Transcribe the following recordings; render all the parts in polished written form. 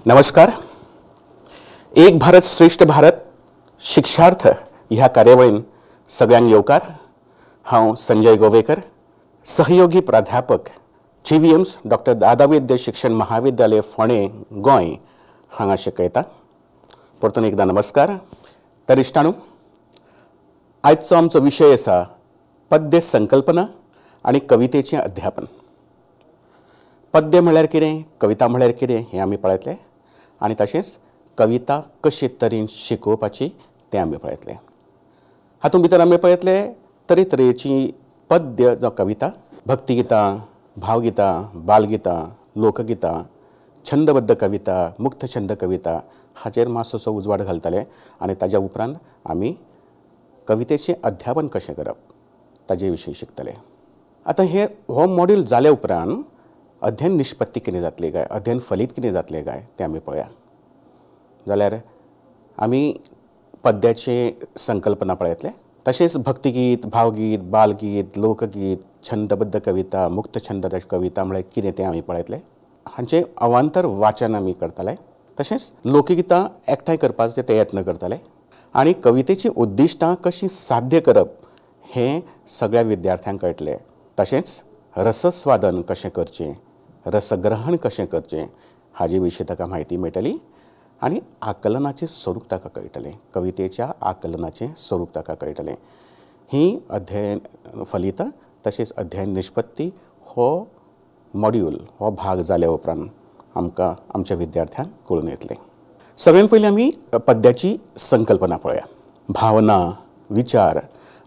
नमस्कार. एक भारत श्रेष्ठ भारत शिक्षार्थ ह्या कार्यावळीन सगळ्यांक येवकार. हांव संजय गोवेकर, सहयोगी प्राध्यापक GVMS डॉक्टर दादा वैद्य शिक्षण महाविद्यालय फोंडे गोंय हांगा शिकयता. परतून एकदा नमस्कार. तर इश्टाणू, आयचो आमचो विशय आसा पद्य संकल्पना आनी कवितेचें अध्यापन. पद्य म्हळ्यार कितें, कविता म्हळ्यार कितें हें आमी पळयतले आनी तशेंच कविता कशे तरेन शिकोवपाची तें आमी पळयतले. हातूंत भितर आमी पळयतले तरेतरेची पद्य जावं कविता, भक्तिगितां, भावगितां, बालगितां, लोकगितां, छंदबद्ध कविता, मुक्त छंद कविता हाचेर मातसोसो उजवाड घालतले आनी ताज्या उपरांत आमी कवितेचें अध्यापन कशें करप ताजे विशीं शिकतले. आतां हो मॉड्यूल जाल्या उपरांत अध्ययन निष्पत्ती कितें जातली काय, अध्ययन फलीत कितें जातलें काय तें आमी पळया. जाल्यार आमी पद्याचे संकल्पना पळयतले, तशेंच भक्तिगीत, भावगीत, बालगीत, लोकगीत, छंदबद्ध कविता, मुक्त छंद कविता म्हळ्यार कितें तें आमी पळयतले. हांचें अवांतर वाचन आमी करतले. तशेंच लोकगितां एकठांय करपाचे ते यत्न करतले आनी कवितेची उद्दिश्टां कशीं साध्य करप हें सगळ्या विद्यार्थ्यांक कळटलें. तशेंच रसस्वादन कशें करचें, रसग्रहण कशें करचें हाजे विशीं ताका म्हायती मेळटली आनी आकलनाचें स्वरूप ताका कळटलें. कवितेच्या आकलनाचें स्वरूप ताका कळटलें. ही अध्ययन फलीत तशेंच अध्ययन निष्पत्ती हो मॉड्यूल, हो भाग जाल्या उपरांत आमकां आमच्या विद्यार्थ्यांक कळून येतलें. सगळ्यांत पयलीं आमी पद्याची संकल्पना पळया. भावना, विचार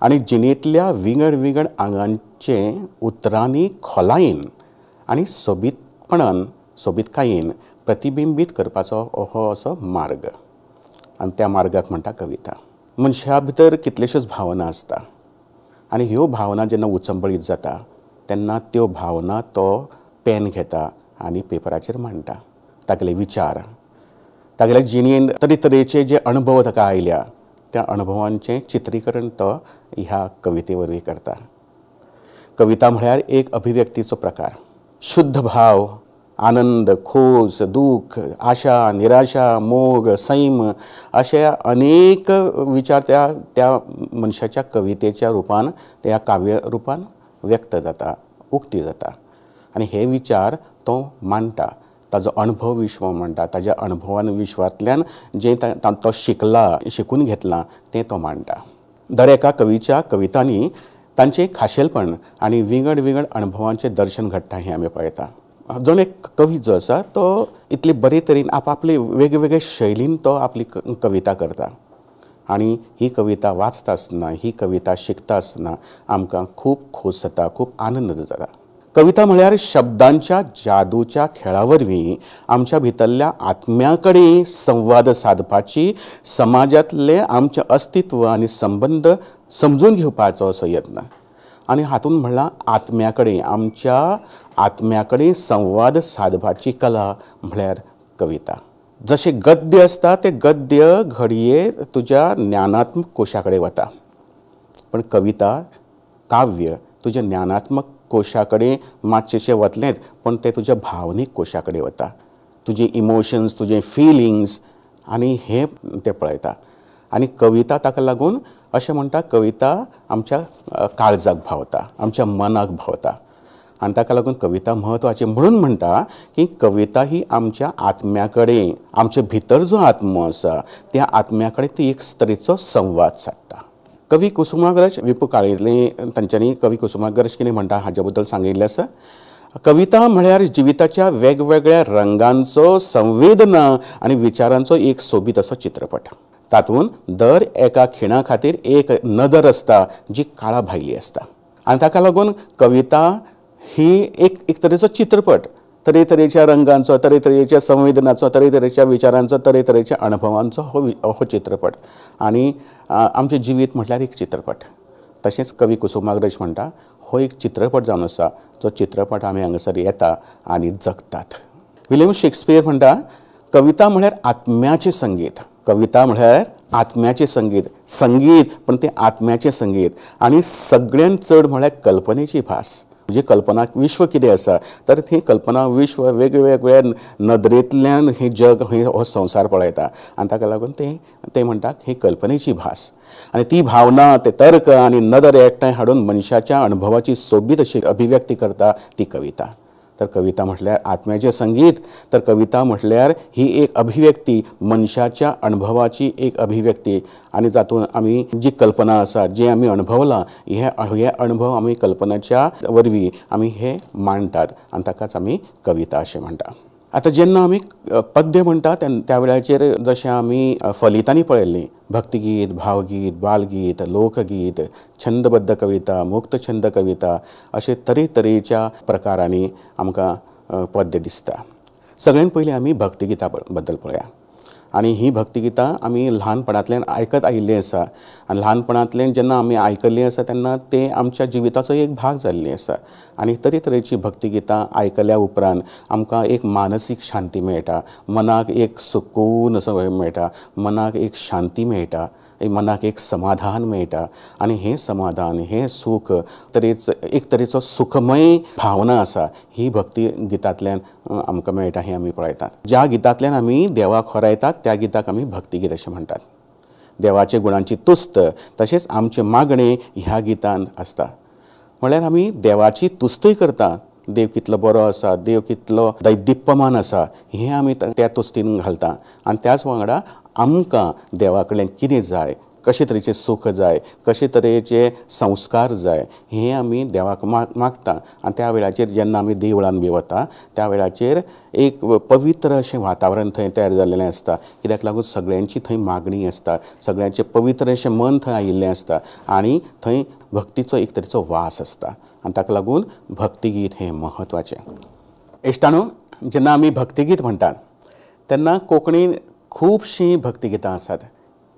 आनी जिणेंतल्या विंगड विंगड आंगांचे उतरांनी खोलायेन आनी सोबीतपणान, सोबीतकायेन प्रतिबिंबीत करपाचो हो असो मार्ग आनी त्या मार्गाक म्हणटा कविता. मनशा भितर कितल्योश्योच भावना आसता आनी ह्यो भावना जेन्ना उचंबळीत जाता तेन्ना त्यो भावना तो पेन घेता आनी पेपराचेर मांडटा. तागेले विचार, तागेल्या जिणेंत तरेतरेचे जे अणभव ताका आयल्या त्या अणभवांचें चित्रीकरण तो ह्या कविते वरवीं करता. कविता म्हळ्यार एक अभिव्यक्तीचो प्रकार. शुद्ध भाव, आनंद, खोस, दुख, आशा, निराशा, मोग, सैम अशे अनेक विचार त्या मनशाच्या कवितेच्या रुपान, त्या काव्य रुपान व्यक्त जाता, उक्ती जाता आनी हे विचार तो मांडटा. ताजो अणभव विश्व म्हणटा, ताज्या अणभवान विश्वांतल्यान जें तो शिकून घेतलां तें तो मांडटा. दर एका कवीच्या कवितांनी तांचें खाशेलपण आनी विंगड विंगड अणभवांचें दर्शन घडटा हें आमी पळयता. जण एक कवी जो आसा तो इतले बरे तरेन आपले वेगवेगळे शैलीन तो आपली कविता करता आनी ही कविता वाचता आसतना, ही कविता शिकता आसतना आमकां खूब खोस जाता, खूब आनंद जाता. कविता म्हळ्यार शब्दांच्या जादूच्या खेळा वरवीं आमच्या भितरल्या आत्म्या कडेन संवाद सादपाची, समाजांतले आमचें अस्तित्व आनी संबंद समजून घेवपाचो असो यत्न. आनी हातूंत म्हणलां आत्म्या कडेन, आमच्या आत्म्या कडेन संवाद सादपाची कला म्हळ्यार कविता. जशें गद्य आसता तें गद्य घडये तुज्या ज्ञानात्मक कोशा कडेन वता, पण कविता, काव्य तुज्या ज्ञानात्मक कोशा कडेन मातशेंशें वतलेंच पण तें तुज्या भावनीक कोशा कडेन वता. तुजे इमोशन्स, तुजे फिलिंग्स आनी हे तें पळयता. आनी कविता ताका लागून अशें म्हणटा, कविता आमच्या काळजाक भावता, आमच्या मनाक भावता आनी ताका लागून कविता म्हत्वाची. म्हणून म्हणटा की कविता ही आमच्या आत्म्या कडेन, आमचे भितर जो आत्मो आसा त्या आत्म्या कडेन ती एक तरेचो संवाद सादता. कवी कुसुमाग्रज विपू काळेंतले तांच्यांनी कवी कुसुमाग्रज कितें म्हणटा हाच्या बद्दल सांगिल्लें आसा. कविता म्हळ्यार जिविताच्या वेगवेगळ्या रंगांचो, संवेदना आनी विचारांचो एक सोबीत असो चित्रपट. तातूंत दर एका खिणा खातीर एक नदर आसता जी काळा भायली आसता आनी ताका लागून कविता ही एक तरेचो चित्रपट, तरेतरेच्या रंगांचो, तरेतरेच्या संवेदनाचो, तरेतरेच्या विचारांचो, तरेतरेच्या अणभवांचो हो चित्रपट. आनी आमचें जिवीत म्हटल्यार एक चित्रपट. तशेंच कवी कुसुमाग्रज म्हणटा हो एक चित्रपट जावन आसा, जो चित्रपट आमी हांगासर येता आनी जगतात. विलियम शेक्सपियर म्हणटा कविता म्हळ्यार आत्म्याचें संगीत. कविता म्हळ्यार आत्म्याचें संगीत, संगीत पण तें आत्म्याचें संगीत आनी सगळ्यांत चड म्हळ्यार कल्पनेची भास. जी कल्पना विश्व कितें आसा तर ती कल्पना विश्व वेगवेगळ्या नदरेंतल्यान ही जग हो संवसार पळयता आनी ताका लागून ते म्हणटात ही कल्पनेची भास आनी ती भावना ते तर्क आनी नदर एकठांय हाडून मनशाच्या अणभवाची सोबीत अशी अभिव्यक्ती करता ती कविता. तर कविता म्हटल्यार आत्म्याचें संगीत, तर कविता म्हटल्यार ही एक अभिव्यक्ती मनशाच्या अणभवाची एक अभिव्यक्ती आनी जातून आमी जी कल्पना आसा जे आमी अणभवलां हे अणभव आमी कल्पनाच्या वरवीं आमी हे मांडटात आनी ताकाच आमी कविता अशें म्हणटा. आतां जेन्ना आमी पद्य म्हणटा त्या वेळाचेर जशें आमी फलितांनी पळयल्लीं भक्तिगीत, भावगीत, बालगीत, लोकगीत, छंदबद्ध कविता, मुक्त छंद कविता अशे तरेतरेच्या प्रकारांनी आमकां पद्य दिसता. सगळ्यांत पयलीं आमी भक्तिगितां बद्दल पळया. आनी ही भक्तिगितां आमी ल्हानपणांतल्यान आयकत आयिल्लीं आसा आनी ल्हानपणांतल्यान जेन्ना आमी आयकल्लीं आसा तेन्ना ते आमच्या जिविताचो एक भाग जाल्लीं आसा. आनी तरेतरेचीं भक्तिगितां आयकल्या उपरांत आमकां एक मानसीक शांती मेळटा, मनाक एक सुकून असो मेळटा, मनाक एक शांती मेळटा, मनाक एक समाधान मेळटा आनी हें समाधान हें सूख एक तरेचो सुखमय भावना आसा ही भक्ती गितांतल्यान आमकां मेळटा हें आमी पळयतात. ज्या गितांतल्यान आमी देवाक होरायतात त्या गिताक आमी भक्तिगीत अशें म्हणटात. देवाचे गुणांची तुस्त तशेंच आमचे मागणे ह्या गितांत आसता. म्हळ्यार आमी देवाची तुस्तूय करता, देव कितलो बरो आसा, देव कितलो दैदिप्यमान आसा हें आमी त्या तुस्तीन घालता आनी त्याच वांगडा आमकां देवा कडल्यान कितें जाय, कशे तरेचें सूख जाय, कशे तरेचे संस्कार जाय हें आमी देवाक मागता आनी त्या वेळाचेर जेन्ना आमी देवळान बी वता त्या वेळाचेर एक पवित्र अशें वातावरण थंय तयार जाल्लें आसता. कित्याक लागून सगळ्यांची थंय मागणी आसता, सगळ्यांचें पवित्र अशें मन थंय आयिल्लें आसता आनी थंय भक्तीचो एक तरेचो वास आसता आनी ताका लागून भक्तिगीत हें म्हत्वाचें. इश्टानो, जेन्ना आमी भक्तिगीत म्हणटात तेन्ना कोंकणीन खुबशीं भक्तिगितां आसात,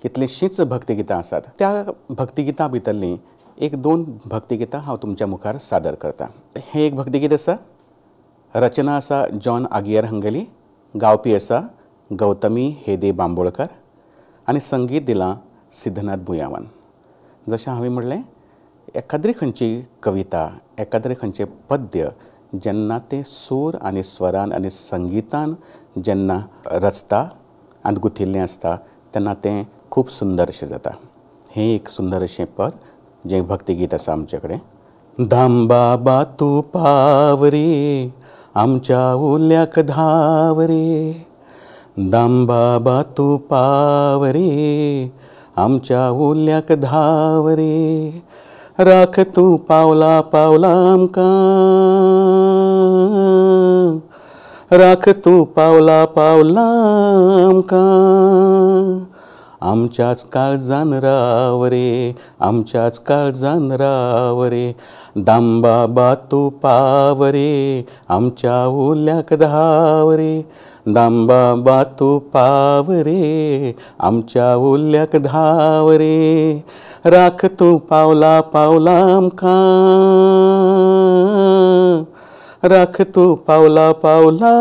कितलींशींच भक्तिगितां आसात. त्या भक्तिगितां भितरलीं एक दोन भक्तिगितां हांव तुमच्या मुखार सादर करतां. हें एक भक्तिगीत आसा, रचना आसा जॉन आगियर हंगेली, गावपी आसा गौतमी हेदे बांबोळकर आनी संगीत दिलां सिद्धनाथ बुयावान. जशें हांवें म्हणलें एकाद्री खंयची कविता, एकाद्री खंयचें पद्य जेन्ना तें सूर आनी स्वरान आनी संगितान जेन्ना रचता आनी गुथिल्लें आसता तेन्ना तें खूब सुंदर अशें जाता. हें एक सुंदर अशें पद जें भक्तिगीत आसा आमचे कडेन. दामबाबा तूं पाव रे आमच्या ओल्याक धाव रे, दामबाबा तूं पाव रे आमच्या ओल्याक धाव रे, राख तूं पावला पावला आमकां, राख तूं पावला पावला आमकां, आमच्याच काळजान राव रे, आमच्याच काळजान राव रे, दामबाबा तूं पाव रे आमच्या ओल्याक धाव रे, दामबाबा तूं पाव रे आमच्या ओल्याक धाव रे, राख तूं पावला पावला आमकां, राख तूं पावला पावला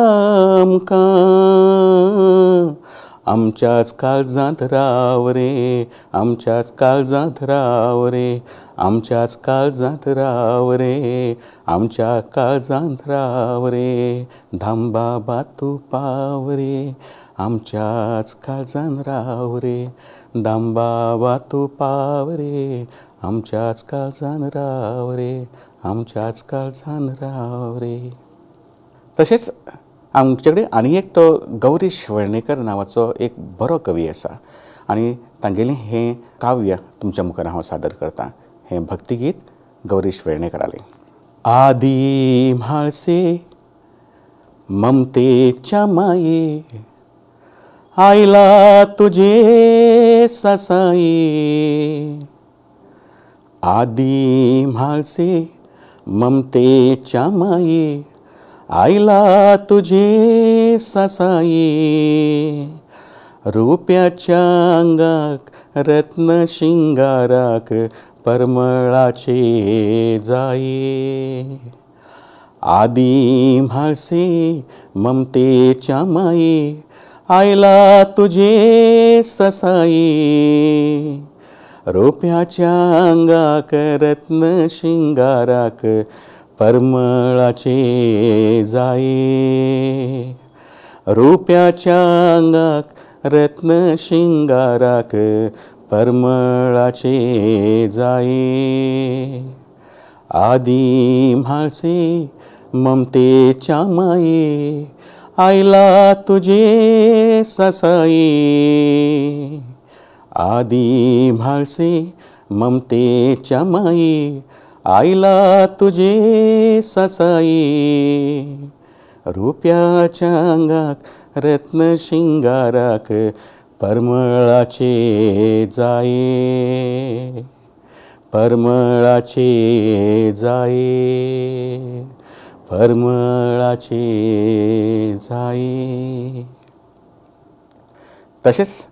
आमकां, आमच्याच काळजांत राव रे, आमच्याच काळजांत राव रे, आमच्याच काळजांत राव रे, आमच्या काळजांत राव रे, दामबाबा तूं पाव रे आमच्याच काळजांत राव रे, दामबाबा तूं पाव रे आमच्याच काळजांत राव रे, आमच्याच काळजांत राव रे. तशेंच आमचे कडेन आनी एकटो गौरीश वेर्णेकर नांवाचो एक बरो कवी आसा आनी तांगेलें हें काव्य तुमच्या मुखार हांव सादर करतां. हें भक्तिगीत गौरीश वेर्णेकरालें. आदी म्हाळसे ममतेच्या माये, आयला तुझे ससाये, आदी म्हाळसे ममतेच्या माये, आयला तुझे ससाये, रुप्याच्या अंगाक रत्न शिंगाराक परमळाचे जाये, आदी म्हाळसे ममतेच्या माये, आयला तुझे ससाये, रुप्याच्या अंगाक रत्न शिंगाराक परमळाचे जाये, रुप्याच्या अंगाक रत्न शिंगाराक परमळाचे जाये, आदी म्हाळसे ममतेच्या माये, आयला तुझे ससाई, आदी म्हाळसे ममतेच्या माये, आयला तुझे ससाई, रुप्याच्या अंगाक रत्न शिंगाराक परमळाचे जाये, परमळाचे जाये, परमळाचे जाये. तशेंच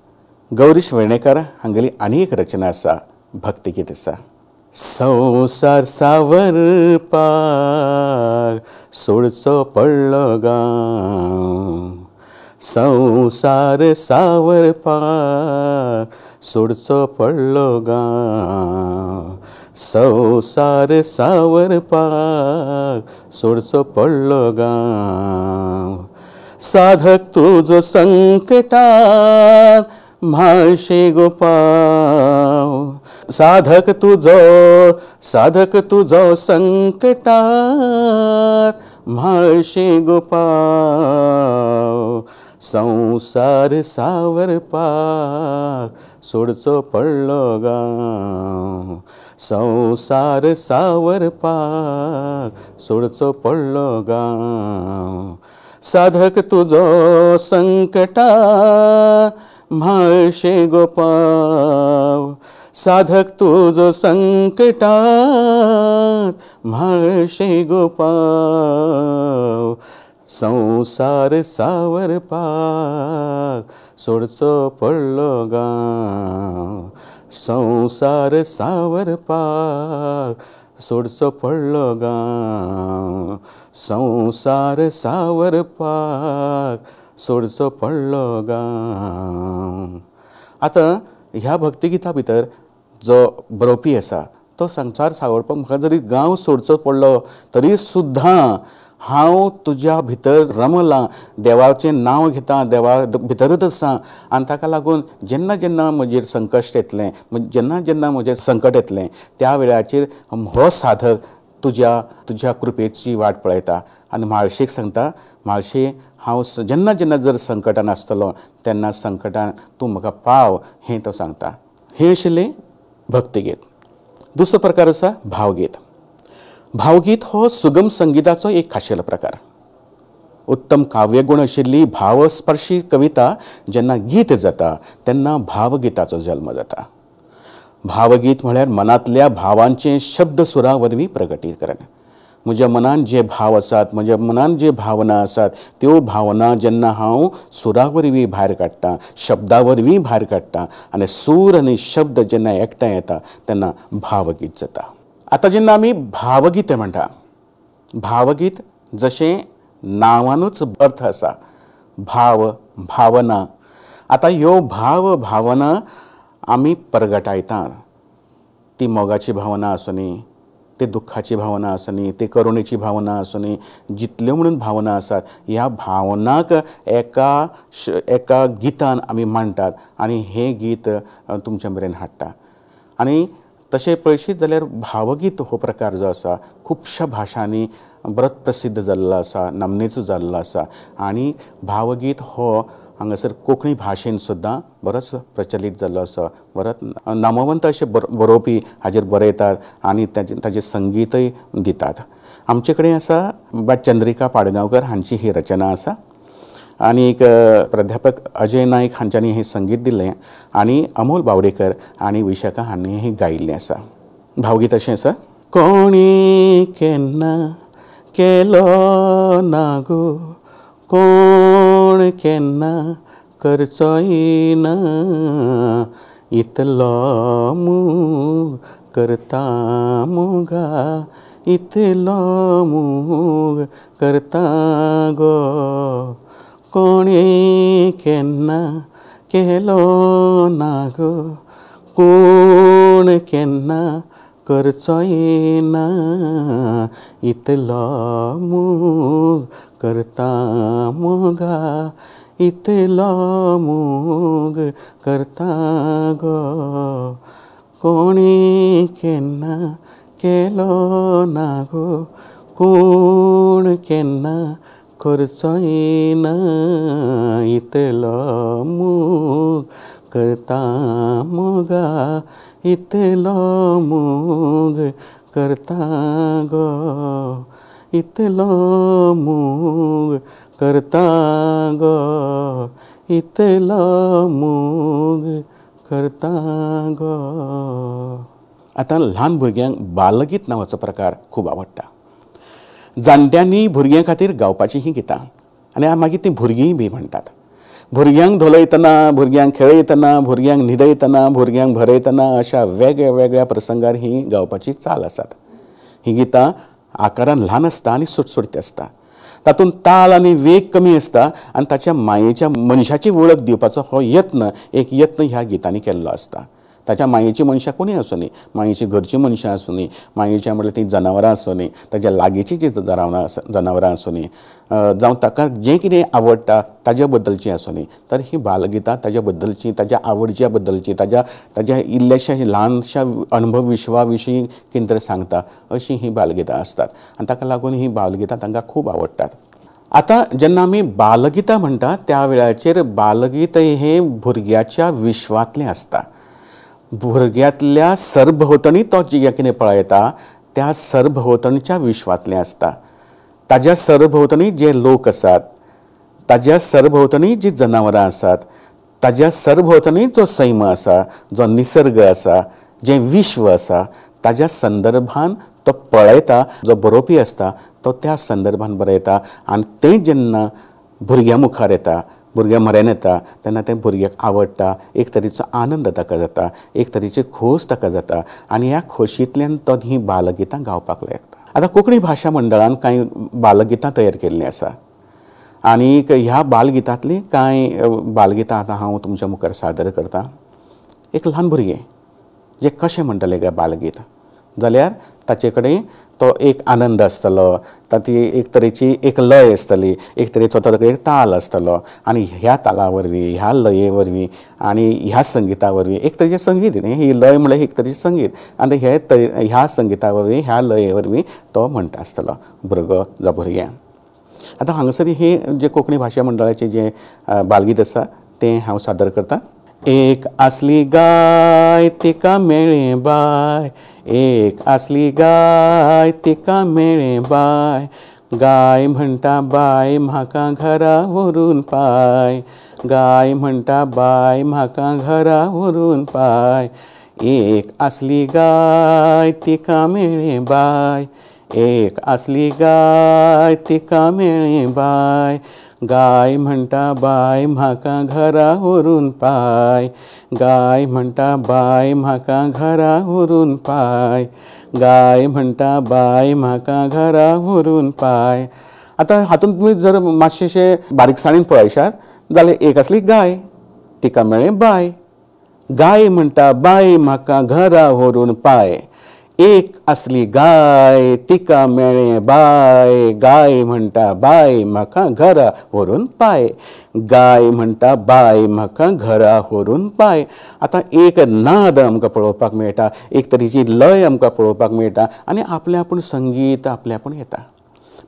गौरीश वेर्णेकार हांगेली आनी एक रचना आसा, भक्तिगीत आसा. संवसार सावरपाक सोडचो पडलो गांव, संवसार सावरपाक सोडचो पडलो गांव, संवसार सावरपाक सोडचो पडलो गांव, साधक तुजो संकटांत म्हाळशे गोपाव, साधक तुजो संकटांत म्हाळशे गोपाव, संवसार सावरपाक सोडचो पडलो गांव, संवसार सावरपाक सोडचो पडलो गांव, साधक तुजो संकटांत म्हाळशे गोपाव, साधक तुजो संकटांत म्हाळशे गोपाव, संवसार सावरपाक सोडचो पडलो गांव, संवसार सावरपाक सोडचो पडलो गांव, संवसार सावरपाक सोडचो पडलो गांव. आतां ह्या भक्तिगिता भितर जो बरोवपी आसा तो संवसार सावरपाक म्हाका जरी गांव सोडचो पडलो तरी सुद्दां हांव तुज्या भितर रमलां, देवाचें नांव घेतां, देवा भितरच आसां, आनी ताका लागून जेन्ना जेन्ना म्हजेर संकश्ट येतलें, जेन्ना जेन्ना म्हजेर संकट येतलें त्या वेळाचेर हो साधक तुज्या कृपेची वाट पळयता आनी म्हाळशेक सांगता, म्हाळशे हांव जेन्ना जेन्ना जर संकटान आसतलो तेन्ना संकटान तूं म्हाका पाव, हें तो सांगता. हें आशिल्लें भक्तिगीत. दुसरो प्रकार आसा भावगीत. भावगीत हो सुगम संगीताचो एक खाशेलो प्रकार. उत्तम काव्यगुण आशिल्ली भावस्पर्शी कविता जेन्ना गीत जाता तेन्ना भावगिताचो जल्म जाता. भावगीत म्हळ्यार मनांतल्या भावांचें शब्द सुरा वरवीं प्रगटीकरण. म्हज्या मनान जे भाव आसात, म्हज्या मनान जे भावना आसात, त्यो भावना जेन्ना हांव सुरा वरवीं भायर काडटां, शब्दा वरवीं भायर काडटां आनी सूर आनी शब्द जेन्ना एकठांय येता तेन्ना भावगीत जाता. आतां जेन्ना आमी भावगीत म्हणटा, भावगीत जशें नांवानूच अर्थ आसा, भाव भावना. आतां ह्यो भाव भावना आमी प्रगटायतात. ती मोगाची भावना आसुनी, ती दुख्खाची भावना आसुनी, ती करुणेची भावना आसुनी, जितल्यो म्हणून भावना आसात ह्या भावनाक एका गितान आमी मांडटात आनी हें गीत तुमच्या मेरेन हाडटा. आनी तशें पळयशीत जाल्यार भावगीत हो प्रकार जो आसा खुबश्या भाशांनी बरोच प्रसिद्ध जाल्लो आसा, नामनेचो जाल्लो आसा. आनी भावगीत हो हांगासर कोंकणी भाशेन सुद्दां बरोच प्रचलीत जाल्लो आसा. बरोच नामवंत अशे बरोवपी हाजेर बरयतात आनी ताजें संगीतय दितात. आमचे कडेन आसा बा चंद्रिका पाडगांवकर हांची ही रचना आसा आनी एक प्राध्यापक अजय नायक हांच्यांनी हें संगीत दिल्लें आनी अमोल बावडेकर आनी विशाखा हांणी हें गायिल्लें आसा. भावगीत अशें आसा. कोणी केन्ना केलो ना गो, कोण केन्ना करचोय ना, इतलो मोग करता मोगा, इतलो मोग करता गो. कोणी केन्ना केलो ना गो, कोण केन्ना करचो येना इतलो मोग करता मोगा इतलो मोग करता गो कोणी केन्ना केलो ना गो कोण केन्ना करचो येना इतलो मोग करता मोगा इतलो मोग करता गो इतलो मोग करता गो इतलो मोग करता गो. आतां ल्हान भुरग्यांक बालगीत नांवाचो प्रकार खूब आवडटा. जाणट्यांनी भुरग्यां खातीर गावपाचीं हीं गितां आनी मागीर तीं भुरगींय बी म्हणटात. भुरग्यांक धोलयतना, भुरग्यांक खेळयतना, भुरग्यांक न्हिदयतना, भुरग्यांक भरयतना अशा वेगळ्या वेगळ्या प्रसंगार ही गावपाची चाल आसात. हीं गितां आकारान ल्हान आसता आनी सुटसुटीत आसता. तातूंत ताल आनी वेग कमी आसता आनी ताच्या मायेच्या मनशाची वळख दिवपाचो हो यत्न ह्या गितांनी केल्लो आसता. ताच्या मायेची मनशां कोणूय आसूं दी, मायेची घरची मनशां आसूं दी, मायेच्या म्हटल्यार ती जनावरां आसूं दी, ताच्या लागींची जी जनावरां आसूं दी, जावं ताका जें कितें आवडटा ताज्या बद्दलचीं आसूं दी, तर ही बालगितां ताज्या बद्दलची, ताज्या आवडच्या बद्दलची, ताज्या इल्ल्याशा ल्हानशा अनुभव विश्वा विशीं कितें तरी सांगता अशीं ही बालगितां आसतात आनी ताका लागून ही बालगितां तांकां खूब आवडटात. आतां जेन्ना आमी बालगितां म्हणटा त्या वेळाचेर बालगीत हें भुरग्याच्या विश्वांतलें आसता. भुरग्यांतल्या सरभोंवतणी तो जें कितें पळयता त्या सरभोंवतणच्या विश्वांतलें आसता. ताज्या सरभोंवतणी जे लोक आसात, ताज्या सरभोंवतणी जीं जनावरां आसात, ताज्या सरभोंवतणी जो सैम आसा, जो निसर्ग आसा, जें विश्व आसा, ताज्या संदर्भान तो पळयता. जो बरोवपी आसता तो त्या संदर्भान बरयता आनी तें जेन्ना भुरग्यां मुखार येता, भुरग्यां म्हऱ्यान येता तेन्ना तें भुरग्याक आवडटा. एक तरेचो आनंद ताका जाता, एक तरेची खोस ताका जाता आनी ह्या खोशयेंतल्यान तो ही बालगितां गावपाक लागता. आतां कोंकणी भाशा मंडळान कांय बालगितां तयार केल्लीं आसा आनीक ह्या बालगितांतलीं कांय बालगितां आतां हांव तुमच्या मुखार सादर करतां. एक ल्हान भुरगें जें कशें म्हणटलें काय बालगीत जाल्यार ताचे कडेन तो एक आनंद आसतलो, ताची एक तरेची एक लय आसतली, एक तरेचो ताका एक ताल आसतलो आनी ह्या ताला वरवीं, ह्या लये वरवीं आनी ह्या संगिता वरवीं एक तरेचें संगीत ही लय म्हळ्यार एक तरेचें संगीत आनी ह्या संगिता वरवीं, ह्या लये वरवीं तो म्हणटा आसतलो भुरगो जावं भुरग्यां. आतां हांगासर हे जे कोंकणी भाशा मंडळाचें जें बालगीत आसा तें हांव सादर करतां. एक आसली गाय तिका मेळ्ळें बाय, एक आसली गाय तिका मेळ्ळें बाय, गाय म्हणटा बाय म्हाका घरा व्हरून पाय, गाय म्हणटा बाय म्हाका घरा व्हरून पाय. एक आसली गाय तिका मेळ्ळें बाय, एक आसली गाय तिका मेळ्ळें बाय, गाय म्हणटा बाय म्हाका घरा व्हरून पाय, गाय म्हणटा बाय म्हाका घरा व्हरून पाय, गाय म्हणटा बाय म्हाका घरा व्हरून पाय. आतां हातूंत तुमी जर मातशेंशें बारीकसाणेन पळयशात जाल्यार एक आसली गाय तिका मेळ्ळें बाय, गाय म्हणटा बाय म्हाका घरा व्हरून पाय. एक आसली गाय तिका मेळ्ळें बाय, गाय म्हणटा बाय म्हाका घरा व्हरून पाय, गाय म्हणटा बाय म्हाका घरा व्हरून पाय. आतां एक नाद आमकां पळोवपाक मेळटा, एक तरेची लय आमकां पळोवपाक मेळटा आनी आपलें आपूण संगीत आपलें आपूण येता.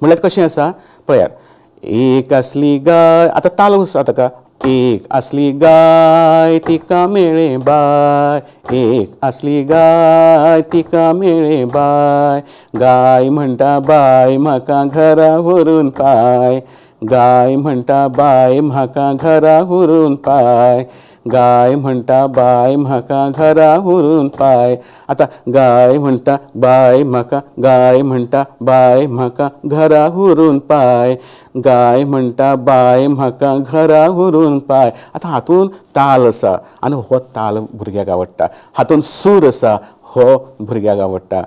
म्हळ्यार कशें आसा पळयात. एक आसली गाय, आतां ताल आसा ताका. एक आसली गाय तिका मेळ्ळें बाय, एक आसली गाय तिका मेळ्ळें बाय, गाय म्हणटा बाय म्हाका घरा व्हरून पाय, गाय म्हणटा बाय म्हाका घरा व्हरून पाय, गाय म्हणटा बाय म्हाका घरा व्हरून पाय. आतां गाय म्हणटा बाय म्हाका, गाय म्हणटा बाय म्हाका घरा व्हरून पाय, गाय म्हणटा बाय म्हाका घरा व्हरून पाय. आतां हातूंत ताल आसा आनी हो ताल भुरग्याक आवडटा, हातूंत सूर आसा हो भुरग्याक आवडटा,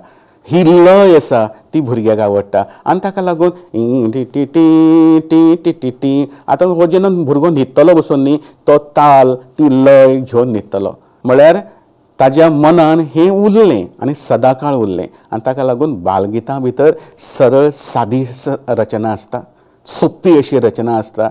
ही लय आसा ती भुरग्याक आवडटा आनी ताका लागून T T T T T T T. आतां हो जेन्ना भुरगो न्हिदतलो बसून न्ही तो ताल ती लय घेवन न्हिदतलो म्हळ्यार ताज्या मनान हें उरलें आनी सदांकाळ उरलें आनी ताका लागून बालगितां भितर सरळ सादी रचना आसता, सोंपी अशी रचना आसता.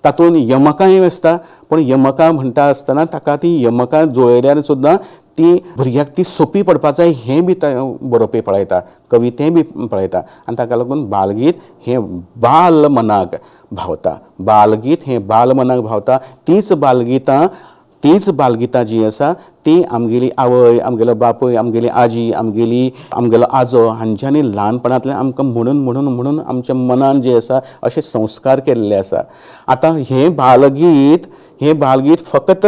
तातूंत यमकांय आसता, पण यमकां म्हणटा आसतना ताका ती यमकां जुळयल्यार सुद्दां ती भुरग्याक ती सोंपी पडपाक जाय हें बी बरोवपी पळयता, कवी तें बी पळयता. आनी ताका लागून बालगीत हें बाल मनाक भावता. बालगीत हें बाल मनाक भावता. तीच बालगितां जी आसा ती आमगेली आवय, आमगेलो बापूय, आमगेली आजी, आमगेलो आजो हांच्यांनी ल्हानपणांतल्यान आमकां म्हणून आमच्या मनान जे आसा अशे संस्कार केल्ले आसा. आतां हें बालगीत फकत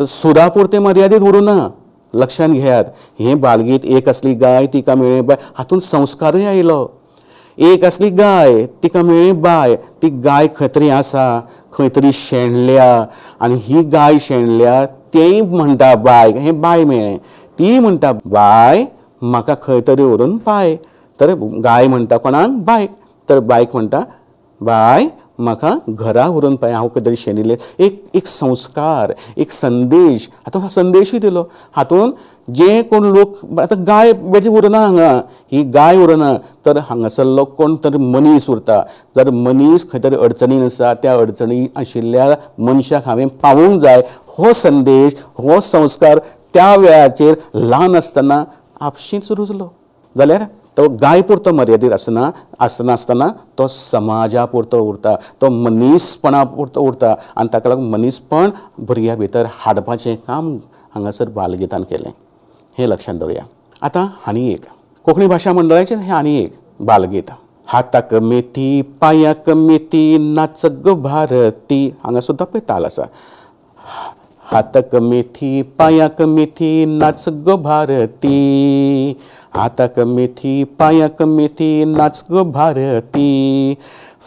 सुरा पुरतें मर्यादीत उरूं ना. लक्षांत घेयात, हें बालगीत एक असली गाय तिका मेळ्ळी बाय, हातूंत संस्कारूय आयलो. एक असली गाय तिका मेळ्ळी बाय, ती गाय खंय तरी आसा, खंय तरी शेणल्या आनी ही गाय शेणल्या तेंय म्हणटा बाय, हें बाय मेळ्ळें. ती म्हणटा बाय म्हाका खंय तरी व्हरून पाय. तर गाय म्हणटा कोणाक? बायक. तर बायक म्हणटा बाय म्हाका घरा व्हरून पाय, हांव खंय तरी शेणिल्लें. एक संस्कार, एक संदेश, हातूंत संदेशूय दिलो. हातूंत जे कोण लोक आतां गाय बेटी उरना हांगा, ही गाय उरना, तर हांगासरलो कोण तरी मनीस उरता. जर मनीस खंय तरी अडचणीन आसा, त्या अडचणी आशिल्ल्या मनशाक हांवें पावोवंक जाय हो संदेश, हो संस्कार त्या वेळाचेर ल्हान आसतना आपशींच रुजलो. जाल्यार तो गाय पुरतो मर्यादीत आसनासतना तो समाजा पुरतो उरता, तो मनीसपणा पुरतो उरता. आनी ताका लागून मनीसपण भुरग्यां भितर हाडपाचें काम हांगासर बालगितान केलें. हें लक्षांत दवरया. आतां आनी एक कोंकणी भाशा मंडळाचें हें आनी एक बालगीत. हाताक मेथी पांयाक मेथी नाच ग भारती, हांगा सुद्दां पळय ताल आसा. हाताक मेथी पांयाक मेथी नाच ग भारती, हाताक मेथी पांयाक मेथी नाच ग भारती,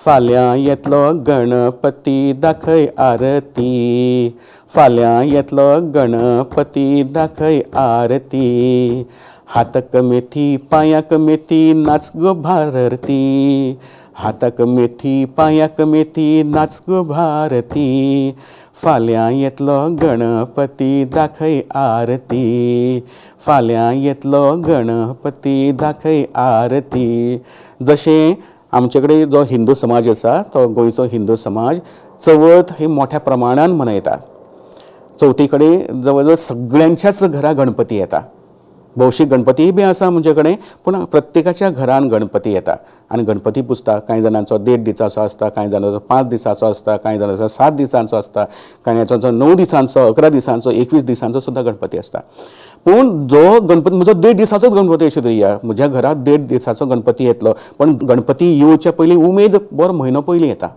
फाल्यां येतलो गणपती दाखय आरती, फाल्यां येतलो गणपती दाखय आरती, हाताक मेथी पांयाक मेथी नाच ग भारती, हाताक मेथी पांयाक मेथी नाच ग भारती, फाल्यां येतलो गणपती दाखय आरती, फाल्यां येतलो गणपती दाखय आरती. जशें आमचे कडेन जो हिंदू समाज आसा, तो गोंयचो हिंदू समाज चवथ ही मोठ्या प्रमाणान मनयता. चवथी कडेन जवळ जवळ सगळ्यांच्याच घरा गणपती येता. भौशीक गणपतीय बी आसा म्हणजे कडेन, पूण प्रत्येकाच्या घरान गणपती येता आनी गणपती पुजता. कांय जाणांचो 1.5 दिसाचो आसता, कांय जाणांचो 5 दिसाचो आसता, कांय जाणांचो 7 दिसांचो आसता, कांयचो 9 दिसांचो, 11 दिसांचो, 21 दिसांचो सुद्दां गणपती आसता. पूण जो गणपती म्हजो 1.5 दिसाचोच गणपती अशें धरया, म्हज्या घरांत 1.5 दिसाचो गणपती येतलो, पण गणपती येवच्या पयलीं उमेद बरो म्हयनो पयलीं येता.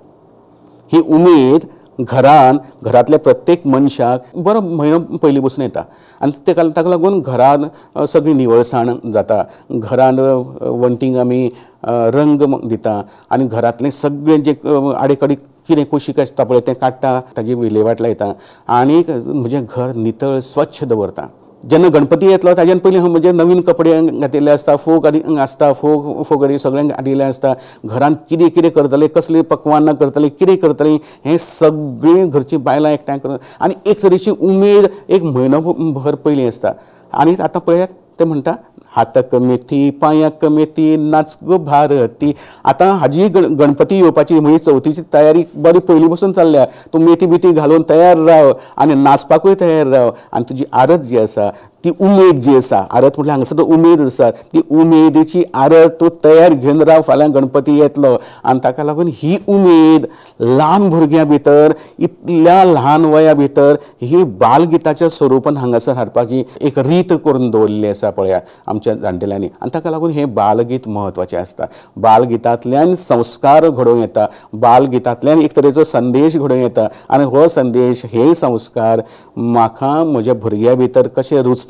ही उमेद घरांतल्या प्रत्येक मनशाक बरो म्हयनो पयलीं बसून येता आनी ताका लागून घरान सगळी निवळसाण जाता. घरान वणटींक आमी रंग दिता आनी घरांतलें सगळें जे आडेकडे कितें कुशीक आसता पळय तें काडटा, ताजी विलेवाट लायता आनी म्हजें घर नितळ स्वच्छ दवरता. जेन्ना गणपती येतलो ताज्यान पयलीं म्हणजे नवीन कपडे घातिल्ले आसता, फोग आसता, फोगडी सगळें हाडिल्लें आसता. घरान कितें कितें करतले, कसलीं पक्वान्नां करतलीं, कितें करतलीं हें सगळीं घरचीं बायलां एकठांय करून आनी एक तरेची उमेद एक म्हयनो भर पयलीं आसता. आनी आतां पळयात ते म्हणटा हाताक मेथी पांयाक मेथी नाच गो भारती. आतां हाजी गणपती येवपाची म्हणजे चवथीची तयारी बरी पयलीं बसून चल्ल्या. तूं मेथी बिथी घालून तयार राव आनी नाचपाकूय तयार राव आनी तुजी आरत जी आसा ती उमेद जी आसा, आरत म्हटल्यार हांगासर उमेद आसा, ती उमेदीची आरत तूं तयार घेवन राव, फाल्यां गणपती येतलो. आनी ताका लागून ही उमेद ल्हान भुरग्यां भितर, इतल्या ल्हान वया भितर ही बालगिताच्या स्वरुपान हांगासर हाडपाची एक रीत करून दवरलेली आसा पळया आमच्या जाणटेल्यांनी. आनी ताका लागून हें बालगीत म्हत्वाचें आसता. बालगितांतल्यान संस्कार घडोवन येता, बालगितांतल्यान एक तरेचो संदेश घडोवन येता आनी हो संदेश, हे संस्कार म्हाका म्हज्या भुरग्यां भितर कशें रुजतले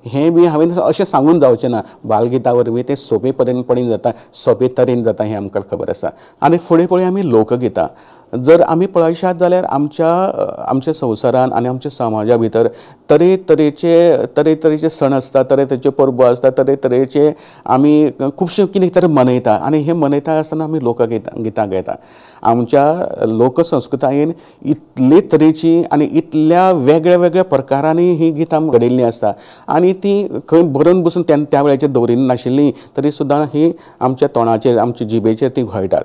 हें बी हांवें अशें सांगून जावचें ना. बालगिता वरवीं तें सोंपे तरेन जाता, सोंपे तरेन जाता हें आमकां खबर आसा. आनी फुडें पळय आमी लोकगितां. जर आमी पळयशात जाल्यार आमच्या संवसारान आनी आमच्या समाजा भितर तरेतरेचे सण आसता, तरेतरेचे परबो आसता, तरेतरेचे आमी खुबशे कितें तरी मनयता आनी हे मनयता आसतना आमी लोकगितां गायता. आमच्या लोकसंस्कृतायेन इतले तरेची आनी इतल्या वेगळ्या वेगळ्या प्रकारांनी ही गितां घडिल्लीं आसता आनी ती खंय बरोवन बसून त्या वेळाचेर दवरिल्लीं नाशिल्लीं तरी सुद्दां ही आमच्या तोंडाचेर आमच्या जिबेचेर ती घोळटात.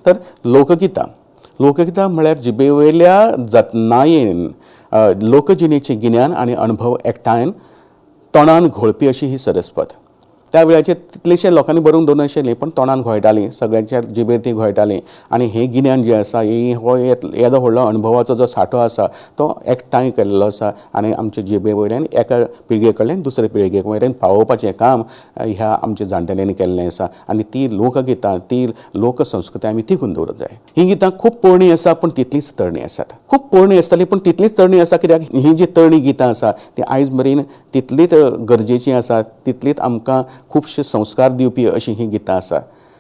तर लोकगितां म्हळ्यार जिबेवयल्या जतनायेन लोकजिणेचें गिन्यान आनी अणभव एकठांयन तोंडान घोळपी अशी ही सरस्वत. त्या वेळाचेर कितलेशे लोकांनी बरोवन दवरनाशिल्लीं पण तोंडान घोळटालीं, सगळ्यांच्या जिबेर ती घोळटालीं आनी हें गिन्यान जें आसा हो येदो व्हडलो अणभवाचो जो सांठो आसा तो एकठांय केल्लो आसा आनी आमच्या जिबे वयल्यान एका पिळगे कडल्यान दुसरे पिळगे वयल्यान पावोवपाचें काम ह्या आमच्या जाणटेल्यांनी केल्लें आसा आनी ती लोकगितां, ती लोकसंस्कृताय आमी तिगून दवरूंक जाय. ही गितां खूब पोरणी आसा पण तितलीच तरणी आसात. खूब पोरणी आसतली पण तितलीच तरणी आसा कित्याक ही जी तरणी गितां आसा ती आयज मेरेन तितलीच गरजेचीं आसा, तितलीच आमकां खुबशे संस्कार दिवपी अशी ही गितां आसा.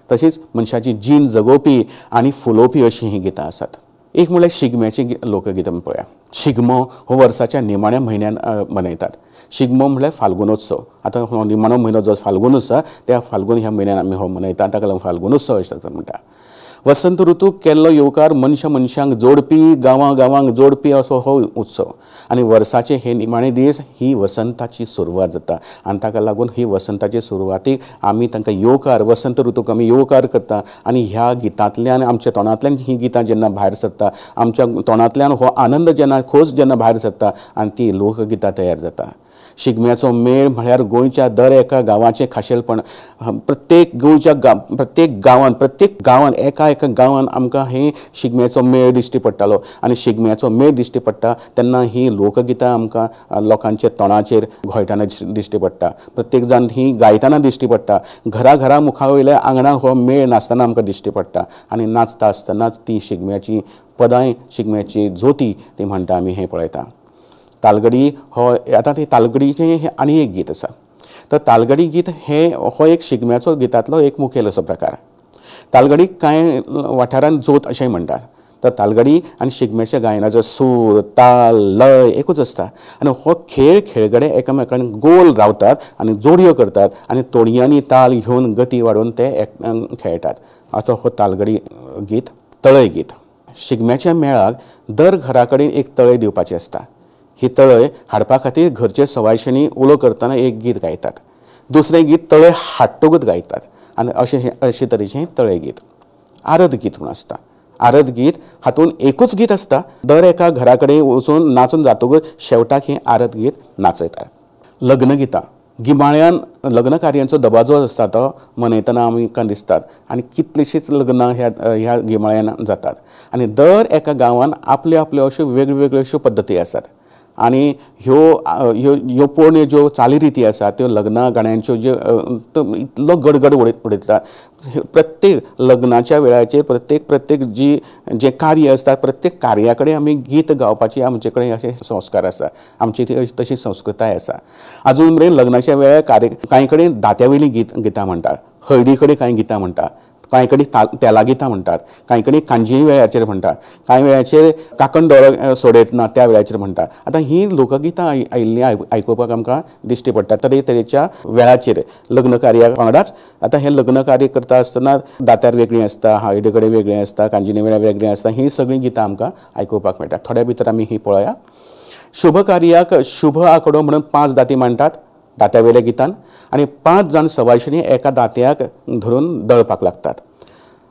तशीच मनशाची जीण जगोवपी आनी फुलोवपी अशी ही गितां आसात. एक म्हळ्यार शिगम्याची लोकगितां पळया. शिगमो हो वर्साच्या निमाण्या म्हयन्यान मनयतात. शिगमो म्हळ्यार फाल्गुनोत्सव. आतां हो निमाणो म्हयनो जो फाल्गून आसा त्या फाल्गून ह्या म्हयन्यान आमी हो मनयतात, ताका लागून फाल्गुनोत्सव अशें म्हणटा. वसंत ऋतूक केल्लो येवकार मनशांक जोडपी, गांवांक जोडपी असो हो उत्सव आनी वर्साचे हे निमाणे दीस ही वसंताची सुरवात जाता आनी ताका लागून ही वसंताची सुरवातीक आमी तांकां येवकार, वसंत ऋतूक आमी येवकार करता आनी ह्या गितांतल्यान आमच्या तोंडांतल्यान ही गितां जेन्ना भायर सरता, आमच्या तोंडांतल्यान हो आनंद जेन्ना खोस जेन्ना भायर सरता आनी ती लोकगितां तयार जाता. शिगम्याचो मेळ म्हळ्यार गोंयच्या दर एका गांवाचें खाशेलपण. प्रत्येक गांवांत एका गांवांत आमकां हे शिगम्याचो मेळ दिश्टी पडटालो आनी शिगम्याचो मेळ दिश्टी पडटा तेन्ना ही लोकगितां आमकां लोकांच्या तोंडाचेर घोळटाना दिश्टी पडटा. प्रत्येक जाण ही गायतना दिश्टी पडटा. घरा मुखा वयल्या आंगणाक हो मेळ नाचतना आमकां दिश्टी पडटा आनी नाचता आसतनाच ती शिगम्याची पदां, शिगम्याची जोती ती म्हणटा आमी हें पळयता. तालगडी हो आतां ती तालगडीचें हें आनी एक गीत आसा. तर तालगडी गीत हो एक शिगम्याचो गितांतलो एक मुखेल असो प्रकार. तालगडीक कांय वाठारांत जोत अशेंय म्हणटात. तर तालगडी आनी शिगम्याच्या गायनाचो सूर, ताल, लय एकूच आसता आनी हो खेळगडे एकामेकांक गोल रावतात आनी जोडयो करतात आनी तोणयांनी ताल घेवन गती वाडोवन ते खेळटात. असो हो तालगडी गीत. तळय गीत. शिगम्याच्या मेळाक दर घरा कडेन एक तळय दिवपाचें आसता. ही तळय हाडपा खातीर घरचे सवायशिणी उलो करतना एक गीत गायतात. दुसरें गीत तळय हाडटकूच गायतात आनी अशे तरेचें हें तळय गीत. आरत गीत म्हूण आसता. आरत गीत हातूंत एकूच गीत आसता. दर एका घरा कडेन वचून नाचून जातकूच शेवटाक हें आरत गीत नाचयतात. लग्न गितां. गिमाळ्यान लग्न कार्यांचो दबाजो आसता तो मनयतना आमकां दिसतात आनी कितलींशींच लग्नां ह्या गिमाळ्यान जातात आनी दर एका गांवांत आपल्यो आपल्यो अश्यो वेगळ्यो अश्यो पद्दती आसात आनी ह्यो पोरण्यो ज्यो चालीरिती आसात त्यो लग्ना गाण्यांच्यो ज्यो इतलो गडगड उडयतात. प्रत्येक लग्नाच्या वेळाचेर प्रत्येक जें कार्य आसता प्रत्येक कार्या कडेन आमी गीत गावपाची आमचे कडेन अशे संस्कार आसा. आमची तशी संस्कृताय आसा. आजून मेरेन लग्नाच्या वेळार कांय कडेन दात्या वयलीं गितां म्हणटात. हळदी कडेन कांय गितां म्हणटात. कांय कडेन तेला गितां म्हणटात. कांय कडेन कांजी वेळाचेर म्हणटात. कांय वेळाचेर काकण दोरो सोडयतना त्या वेळाचेर म्हणटात. आतां ही लोकगितां आयिल्लीं आयकुपाक आमकां दिश्टी पडटा तरेतरेच्या वेळाचेर लग्न कार्या वांगडाच. आतां हें लग्न कार्य करता आसतना दात्यार वेगळीं आसता, हळदी कडेन वेगळीं आसता, कांजिणी वेळार वेगळीं आसता. ही सगळीं गितां आमकां आयकुपाक मेळटा. थोड्या भितर आमी ही पळोवया. शुभ कार्याक शुभ आंकडो म्हणून 5 दाती मांडटात दात्या वयल्या गितान आनी 5 जाण सवायशिणी एका दात्याक धरून दळपाक लागतात.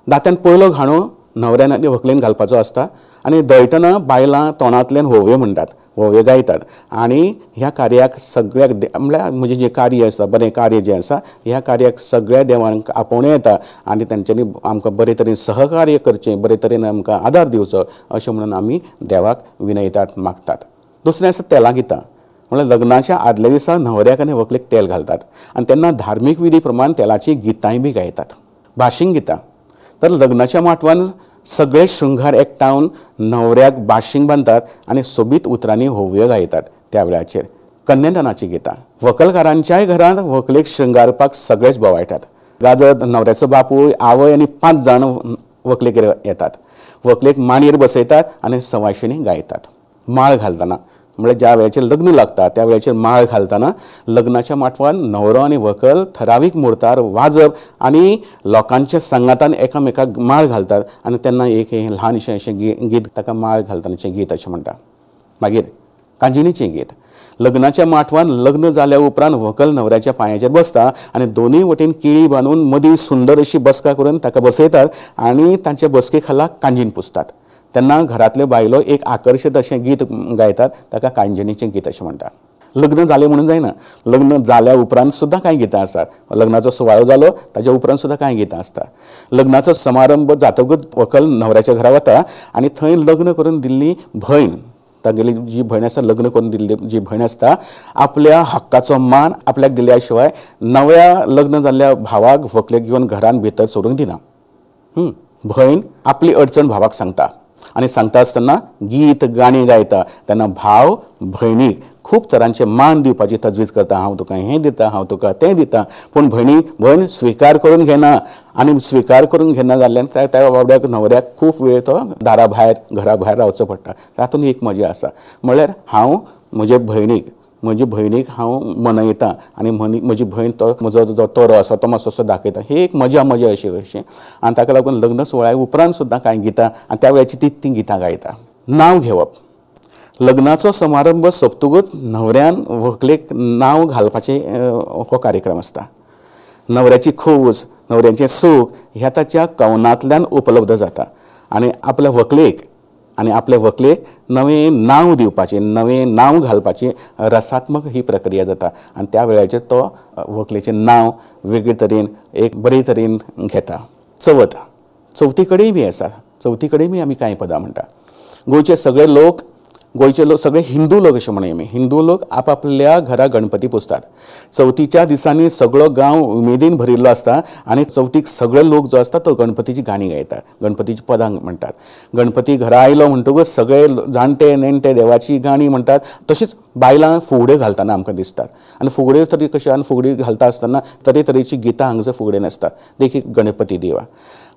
दात्यान पयलो घाणो न्हवऱ्यान आनी व्हंकलेन घालपाचो आसता आनी दळटना बायलां तोंडांतल्यान व्होंवयो म्हणटात, व्होंवयो गायतात आनी ह्या कार्याक सगळ्याक म्हळ्यार म्हजें जें कार्य आसा बरें कार्य जें आसा ह्या कार्याक सगळ्या देवांक आपोवणें येता आनी तांच्यांनी आमकां बरे तरेन सहकार्य करचें, बरे तरेन आमकां आदार दिवचो अशें म्हणून आमी देवाक विनयतात, मागतात. दुसरें आसा तेलां गितां. म्हळ्यार लग्नाच्या आदल्या दिसा न्हवऱ्याक आनी व्हंकलेक तेल घालतात आनी तेन्ना धार्मीक विधी प्रमाण तेलाची गितांय बी गायतात. बाशिंग गितां. तर लग्नाच्या माटवान सगळे शृंगार एकठांवन न्हवऱ्याक बाशिंग बांदतात आनी सोबीत उतरांनी व्होंवयो गायतात त्या वेळाचेर. कन्यादानाची गितां. व्हंकलकारांच्याय घरांत व्हंकलेक शृंगारपाक सगळेच बोवाळटात. गाजर न्हवऱ्याचो बापूय, आवय आनी 5 जाण व्हंकलेक येतात. व्हंकलेक मांडयेर बसयतात आनी सवाशिणी गायतात. माळ घालतना म्हणजे ज्या वेळाचेर लग्न लागता त्या वेळाचेर माळ घालतना लग्नाच्या माटवान न्हवरो आनी व्हंकल ठरावीक मुर्तार वाजप आनी लोकांच्या संगातान एकामेकाक माळ घालतात आनी तेन्ना एक ल्हानशें अशें गीत ताका माळ घालतनाचें गीत अशें म्हणटा. मागीर कांजिणीचें गीत. लग्नाच्या माटवान लग्न जाल्या उपरांत व्हंकल न्हवऱ्याच्या पांयाचेर बसता आनी दोनूय वटेन केळी बांदून मदीं सुंदर अशी बसका करून ताका बसयतात आनी तांचे बसके खाला कांजीण पुसतात. तेन्ना घरांतल्यो बायलो एक आकर्शीत अशें गीत गायतात, ताका कांजिणीचें गीत अशें म्हणटा. लग्न जालें म्हणून जायना, लग्न जाल्या उपरांत सुद्दां कांय गितां आसात. लग्नाचो सुवाळो जालो ताच्या उपरांत सुद्दां कांय गितां आसता. लग्नाचो समारंभ जातकूच व्हंकल न्हवऱ्याच्या घरा वता आनी थंय लग्न करून दिल्ली भयण, तागेली जी भयण आसा, लग्न करून दिल्ली जी भयण आसता, आपल्या हक्काचो मान आपल्याक दिल्या शिवाय नव्या लग्न जाल्ल्या भावाक व्हंकलेक घेवन घरान भितर सोडूंक दिना. भयण आपली अडचण भावाक सांगता आनी सांगता आसतना गीत गाणी गायता तेन्ना भाव भयणीक खूब तरांचे मान दिवपाची तजवीज करता. हांव तुका हें दिता, हांव तुका तें दिता. पूण भयण स्विकार करून घेना आनी स्विकार करून घेना जाल्ल्यान त्या बाबड्याक न्हवऱ्याक खूब वेळ तो दारा भायर घरा भायर रावचो पडटा. तातूंत एक मजा आसा. म्हळ्यार हांव म्हजे भयणीक हांव मनयतां आनी म्हजी भयण तो म्हजो जो तोरो आसा तो मातसो दाखयता. ही एक मजा अशी आनी ताका लागून लग्न सुवाळ्या उपरांत सुद्दां कांय गितां आनी त्या वेळाची तीं गितां गायता. नांव घेवप. लग्नाचो समारंभ सोंपतकूच न्हवऱ्यान व्हंकलेक नांव घालपाचें हो कार्यक्रम आसता. न्हवऱ्याची खोस, न्हवऱ्याचें सूख ह्या ताच्या कवनांतल्यान उपलब्ध जाता आनी आपल्या व्हंकलेक नवें नांव दिवपाचें, नवें नांव घालपाची रसात्मक ही प्रक्रिया जाता आनी त्या वेळाचेर तो व्हंकलेचें नांव वेगळे तरेन एक बरे तरेन घेता. चवथी कडेन बी आसा. चवथी कडेन बी आमी कांय पदां म्हणटा. गोंयचे लोक सगळे हिंदू लोक अशें म्हणया आमी. हिंदू लोक आपापल्या घरा गणपती पुजतात. चवथीच्या दिसांनी सगळो गांव उमेदीन भरिल्लो आसता आनी चवथीक सगळे लोक जो आसता तो गणपतीची गाणी गायतात, गणपतीची पदां म्हणटात. गणपती घरा आयलो म्हणटकूच सगळे जाणटे नेणटे देवाची गाणी म्हणटात. तशीच बायलां फुगड्यो घालतना आमकां दिसतात आनी फुगड्यो तरी कश्यो आनी फुगडी घालता आसतना तरेतरेची गितां हांगासर फुगड्यान आसतात. देखीक गणपती देवा.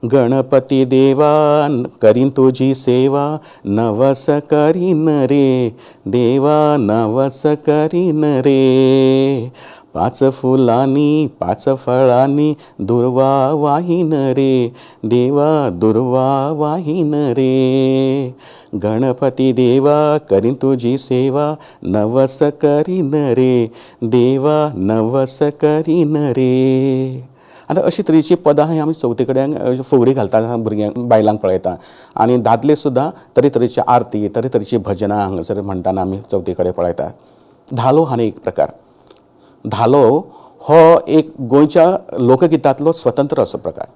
गणपती देवा करीन तुझी सेवा, नवस करीन रे देवा, नवस करीन रे. 5 फुलांनी 5 फळांनी दुर्वा वाहीन रे देवा, दुर्वा वाहीन रे. गणपती देवा करीन तुझी सेवा, नवस करीन रे देवा, नवस करीन रे. आतां अशी तरेची पदां ही आमी चवथी कडेन फुगडी घालता भुरग्यांक बायलांक पळयता आनी दादले सुद्दां तरेतरेची आरती तरेतरेची भजनां हांगासर म्हणटाना आमी चवथी कडेन पळयतात. धालो हा एक प्रकार. धालो हो एक गोंयच्या लोकगितांतलो स्वतंत्र असो प्रकार.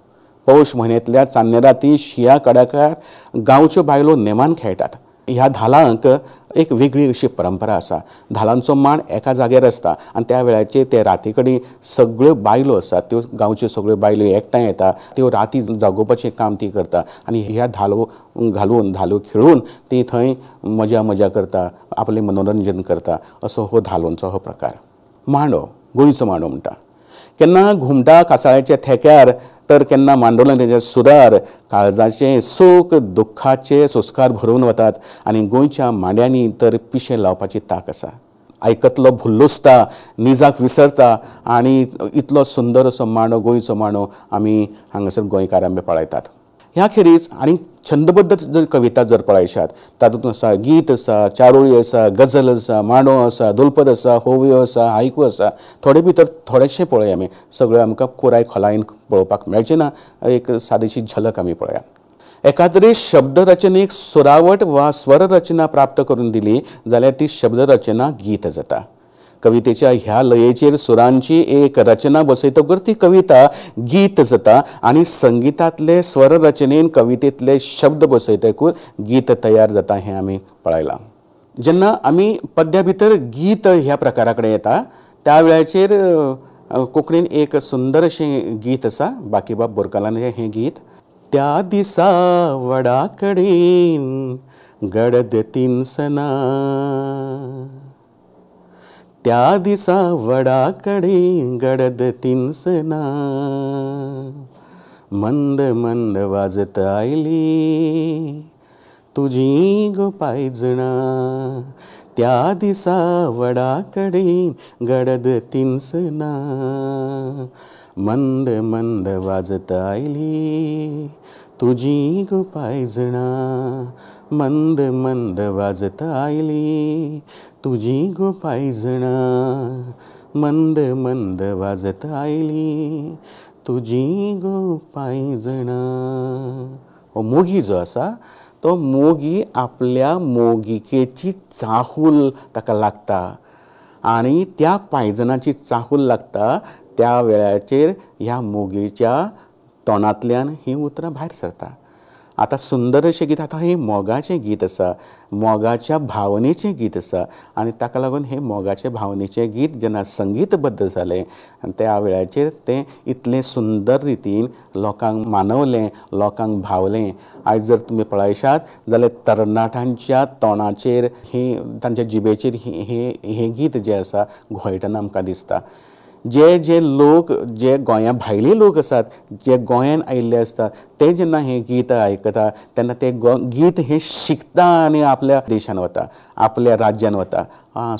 पौष म्हयन्यांतल्या चान्नेराती शिया कड्याकार गांवच्यो बायलो नेमान खेळटात. ह्या धालांक एक वेगळी अशी परंपरा आसा. धालांचो मांड एका जाग्यार आसता आनी त्या वेळाचेर ते राती कडेन सगळ्यो बायलो आसात त्यो गांवच्यो सगळ्यो बायलो एकठांय येता. त्यो राती जागोवपाचें काम ती करता आनी ह्या धालो घालून धालो खेळून ती थंय मजा करता, आपलें मनोरंजन करता. असो हो धालोंचो हो प्रकार. मांडो, गोंयचो मांडो म्हणटा. केन्ना घुमटा कासाळ्याच्या थेक्यार तर केन्ना मांडोळें तेच्या सुरार काळजाचें सूख दुख्खाचे सुस्कार भरून वतात आनी गोंयच्या मांड्यांनी तर पिशें लावपाची तांक आसा. आयकतलो भुल्लुसता, निजाक विसरता आनी इतलो सुंदर असो मांडो, गोंयचो मांडो आमी हांगासर गोंयकार आमी पळयतात. ह्या खेरीज आनी छंदबद्द जर कविता जर पळयशात तातूंत आसा गीत आसा, चारोळी आसा, गजल आसा, मांडो आसा, दुलपद आसा, होवयो आसा, हायकू आसा. थोडे भितर थोडेशें पळय आमी. सगळें आमकां पुराय खोलायेन पळोवपाक मेळचें ना. एक सादेशी झलक आमी पळया. एखाद्रे शब्द रचनेक सुरावट वा स्वर रचना प्राप्त करून दिली जाल्यार ती शब्द रचना गीत जाता. कवितेच्या ह्या लयेचेर सुरांची एक रचना बसयतकच ती कविता गीत जाता आनी संगितांतले स्वर रचनेन कवितेंतले शब्द बसयतकूच गीत तयार जाता हें आमी पळयलां. जेन्ना आमी पद्या भितर गीत ह्या प्रकारा कडेन येता त्या वेळाचेर कोंकणीन एक सुंदर अशें गीत आसा बाकीबाब बोरकारान हें गीत. त्या दिसा वडा कडेन गडद तिनसना, त्या दिसा वडा कडेन गडद तिनसना, मंद मंद वाजत आयली तुझी गो पायजणा, त्या दिसा वडाकडे गडद तिनसना, मंद मंद वाजत आयली तुझी गो पायजणा, मंद मंद वाजत आयली तुझी गो पायजणा, मंद मंद वाजत आयली तुझी गो पायजणा. हो मोगी जो आसा तो मोगी आपल्या मोगिकेची चाहूल ताका लागता आणि त्या पायजणाची चाहूल लागता त्या वेळाचेर ह्या मोगीच्या तोंडांतल्यान ही उतरां भायर सरता. आतां सुंदर अशें गीत, आतां हें मोगाचें गीत आसा, मोगाच्या भावनेचें गीत आसा आनी ताका लागून हें मोगाच्या भावनेचें गीत जेन्ना संगीतबद्द जालें आनी त्या वेळाचेर तें इतलें सुंदर रितीन लोकांक मानवलें, लोकांक भावलें. आयज जर तुमी पळयशात जाल्यार तरणाट्यांच्या तोंडाचेर तांच्या जिबेचेर हें गीत जें आसा घोळटना आमकां दिसता. जे लोक जे गोंया भायले लोक आसात, जे गोंयान आयिल्ले आसतात, ते जेन्ना हें गीत आयकता तेन्ना ते गीत हें शिकता आनी आपल्या देशान वता, आपल्या राज्यान वता.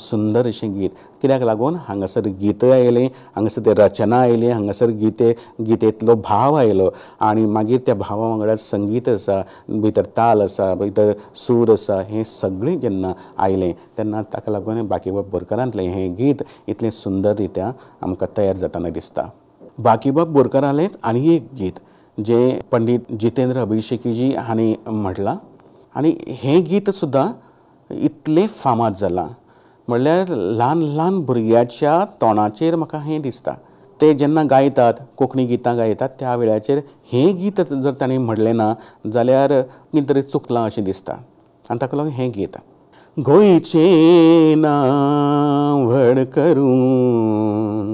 सुंदर अशें गीत. कित्याक लागून हांगासर गितां आयलीं, हांगासर ते रचना आयलीं, हांगासर गितेंतलो भाव आयलो आनी मागीर त्या भावा वांगडा संगीत आसा, भितर ताल आसा, भितर सूर आसा, हें सगळें जेन्ना आयलें तेन्ना ताका लागून बाकीबाब बोरकारांतलें हें गीत इतलें सुंदर रित्या आमकां तयार जाताना दिसता. बाकीबाब बोरकारांतलेंच आनी एक गीत जें पंडीत जितेंद्र अभिषेकीजी हांणी म्हटलां आनी हें गीत सुद्दां इतलें फामाद जालां म्हणल्यार ल्हान ल्हान भुरग्याच्या तोंडाचेर म्हाका हें दिसता. ते जेन्ना गायतात, कोंकणी गितां गायतात, त्या वेळाचेर हें गीत जर ताणें म्हणलें ना जाल्यार कितें तरी चुकलां अशें दिसता. आनी ताका लागून हें गीत. गोंयचें नांव व्हड करून,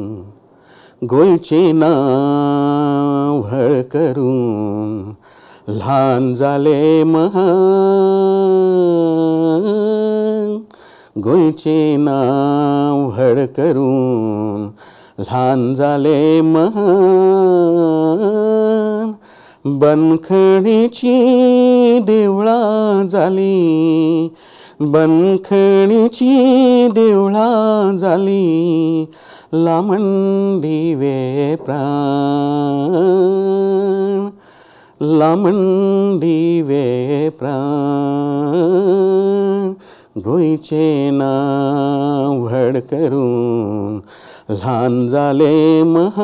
गोंयचें नांव व्हड करून ल्हान जालें महान, गोंयचें नांव व्हड करून ल्हान जालें महान, बंदखणीचीं देवळां जालीं, बंदखणीचीं देवळां जालीं, लामणदिवे प्राण, लामणदिवे प्राण, गोंयचें नांव व्हड करून ल्हान जालें महान,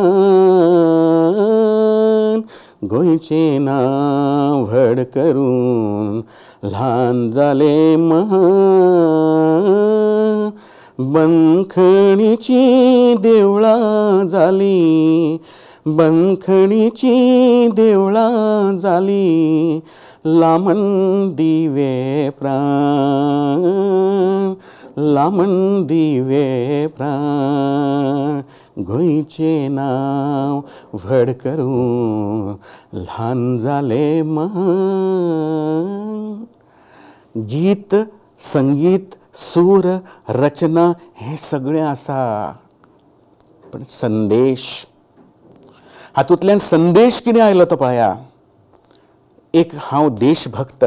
गोंयचें नांव व्हड करून ल्हान जालें महान, बंदखणीचीं देवळां जालीं, बंदखणीचीं देवळां जालीं, लामणदिवे प्राण, लामणदिवे प्राण, गोंयचें नांव व्हड करून ल्हान जालें महान. गीत, संगीत, सूर, रचना हें सगळें आसा, पण संदेश, हातूंतल्यान संदेश कितें आयलो तो पळया. एक हांव देशभक्त,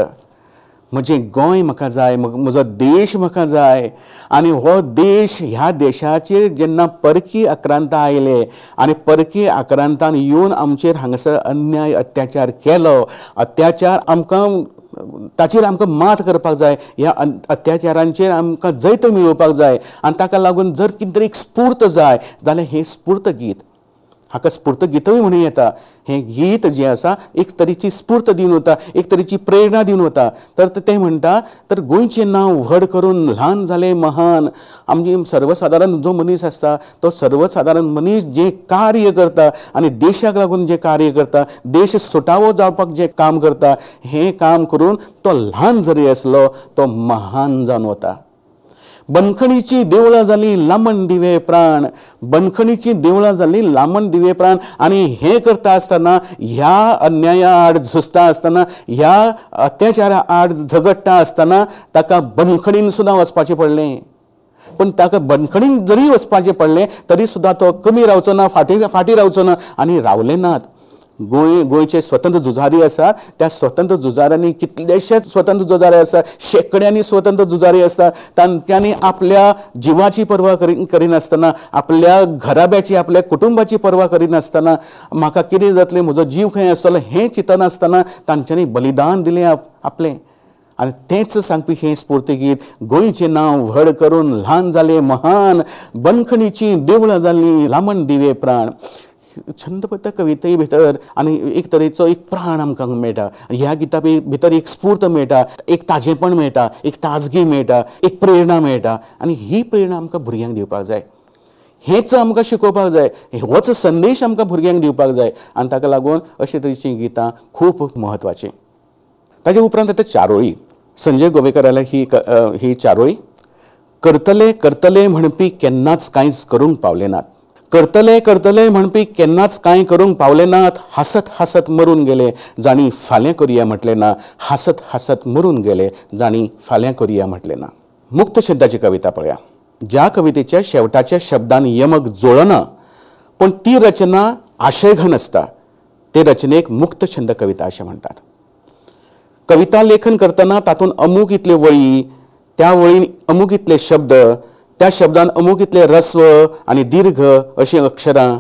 म्हजें गोंय म्हाका जाय, म्हजो देश म्हाका जाय आनी हो देश, ह्या देशाचेर जेन्ना परकी आक्रांत आयले आनी परकी आक्रांतान येवन आमचेर हांगासर अन्याय अत्याचार केलो, अत्याचार आमकां ताचेर आमकां मात करपाक जाय, ह्या अत्याचारांचेर आमकां जैत मेळोवपाक जाय आनी ताका लागून जर कितें तरी एक स्फूर्त जाय जाल्यार हें स्फूर्त गीत, हाका स्फूर्त गितूय म्हणूं येता. हें गीत जें आसा एक तरेची स्फूर्त दिवन वता, एक तरेची प्रेरणा दिवन वता. तर तें म्हणटा तर गोंयचें नांव व्हड करून ल्हान जालें महान. आमची सर्वसादारण जो मनीस आसता तो सर्वसादारण मनीस जें कार्य करता आनी देशाक लागून जें कार्य करता, देश सुटावो जावपाक जें काम करता, हें काम करून तो ल्हान जरी आसलो तो महान जावन वता. बंदखणीची देवळां जालीं लामणदिवे प्राण, बंदखणीची देवळां जालीं लामणदिवे प्राण. आनी हें करता आसतना, ह्या अन्याया आड झुजता आसतना, ह्या अत्याचारा आड झगडटा आसतना ताका बंदखणीन सुद्दां वचपाचें पडलें. पण ताका बंदखणीन जरी वचपाचें पडलें तरी सुद्दां तो कमी रावचो ना, फाटीं रावचो ना आनी रावले नात. गोंयचे स्वतंत्र झुजारी आसा त्या स्वतंत्र झुजाऱ्यांनी कितलेशेच स्वतंत्र झुजारी आसा शेकड्यांनी स्वतंत्र झुजारी आसता तांच्यांनी आपल्या जिवाची पर्वा करिनासतना आपल्या घराब्याची आपल्या कुटुंबाची पर्वा करिनासतना म्हाका कितें जातलें म्हजो जीव खंय आसतलो हें चिंतनासतना तांच्यांनी बलिदान दिलें आपलें आनी तेंच सांगपी हें स्फूर्तीगीत गोंयचें नांव व्हड करून ल्हान जालें महान बंदखणीचीं देवळां जालीं लामण दिवे प्राण छंदबद्ध कविते भितर आनी एक तरेचो एक प्राण आमकां मेळटा ह्या गिता भितर एक स्फूर्त मेळटा एक ताजेपण मेळटा एक ताजगी मेळटा एक प्रेरणा मेळटा आनी ही प्रेरणा आमकां भुरग्यांक दिवपाक जाय हेच आमकां शिकोवपाक जाय होच संदेश आमकां भुरग्यांक दिवपाक जाय आनी ताका लागून अशे तरेचीं गितां खूब म्हत्वाचीं ताजे उपरांत येता चारोळी संजय गोवेकराल्या ही चारोळी करतले करतले म्हणपी केन्नाच कांयच करूंक पावले नात करतले करतले म्हणपी केन्नाच कांय करूंक पावले नात हासत हासत मरून गेले जाणी फाल्यां करुया म्हटलें ना हासत हासत मरून गेले जाणी फाल्यां करुया म्हटलें ना मुक्त छंदाची कविता पळया ज्या कवितेच्या शेवटाच्या शब्दान यमक जोडना पण ती रचना आशयघन आसता ते रचनेक मुक्त छंद कविता अशें म्हणटात कविता लेखन करतना तातूंत अमूक इतले वळी त्या वळीन अमूक इतले शब्द त्या शब्दान अमूक इतले रस्व आनी दीर्घ अशीं अक्षरां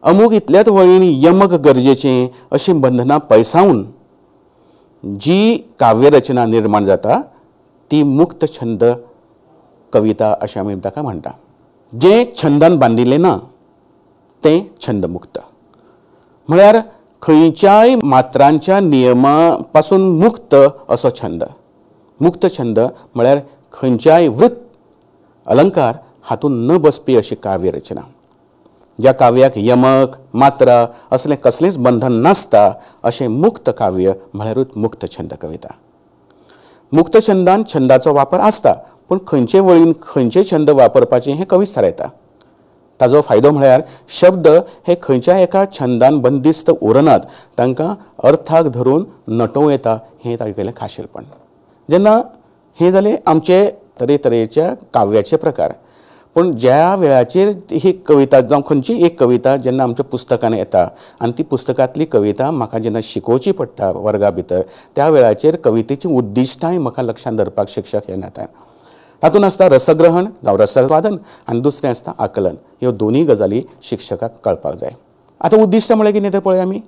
अमूक इतल्याच वळीन यमक गरजेचें अशीं बंधनां पयसावन जी काव्यरचना निर्माण जाता ती मुक्त छंद कविता अशें आमी ताका म्हणटा जें छंदान बांदिल्लें ना तें छंद मुक्त म्हळ्यार खंयच्याय मात्रांच्या नियमा पासून मुक्त असो छंद मुक्त छंद म्हळ्यार खंयच्याय वृत्त अलंकार हातून न बसपी अशी काव्यरचना ज्या काव्याक यमक मात्रा असलें कसलेंच बंधन नासता अशें मुक्त काव्य म्हळ्यारूच मुक्त छंद कविता मुक्त छंदान छंदाचो वापर आसता पूण खंयचे वळीन खंयचे छंद वापरपाचें हें कवीच थारायता ताजो फायदो म्हळ्यार शब्द हे खंयच्या एका छंदान बंदिस्त उरनात तांकां अर्थाक धरून नटोवं येता हें तागेलें खाशेलपण जेन्ना हे जाले आमचे तरेतरेच्या काव्याचे प्रकार पूण ज्या वेळाचेर ही कविता जावं खंयची एक कविता जेन्ना आमच्या पुस्तकान येता आनी ती पुस्तकांतली कविता म्हाका जेन्ना शिकोवची पडटा वर्गा भितर त्या वेळाचेर कवितेची उद्दिश्टांय म्हाका लक्षांत धरपाक शिक्षक हे येता तातूंत आसता रसग्रहण जावं रसवादन आनी दुसरें आसता आकलन ह्यो दोनूय गजाली शिक्षकाक कळपाक जाय आतां उद्दिश्ट म्हळ्यार कितें तें पळय आमी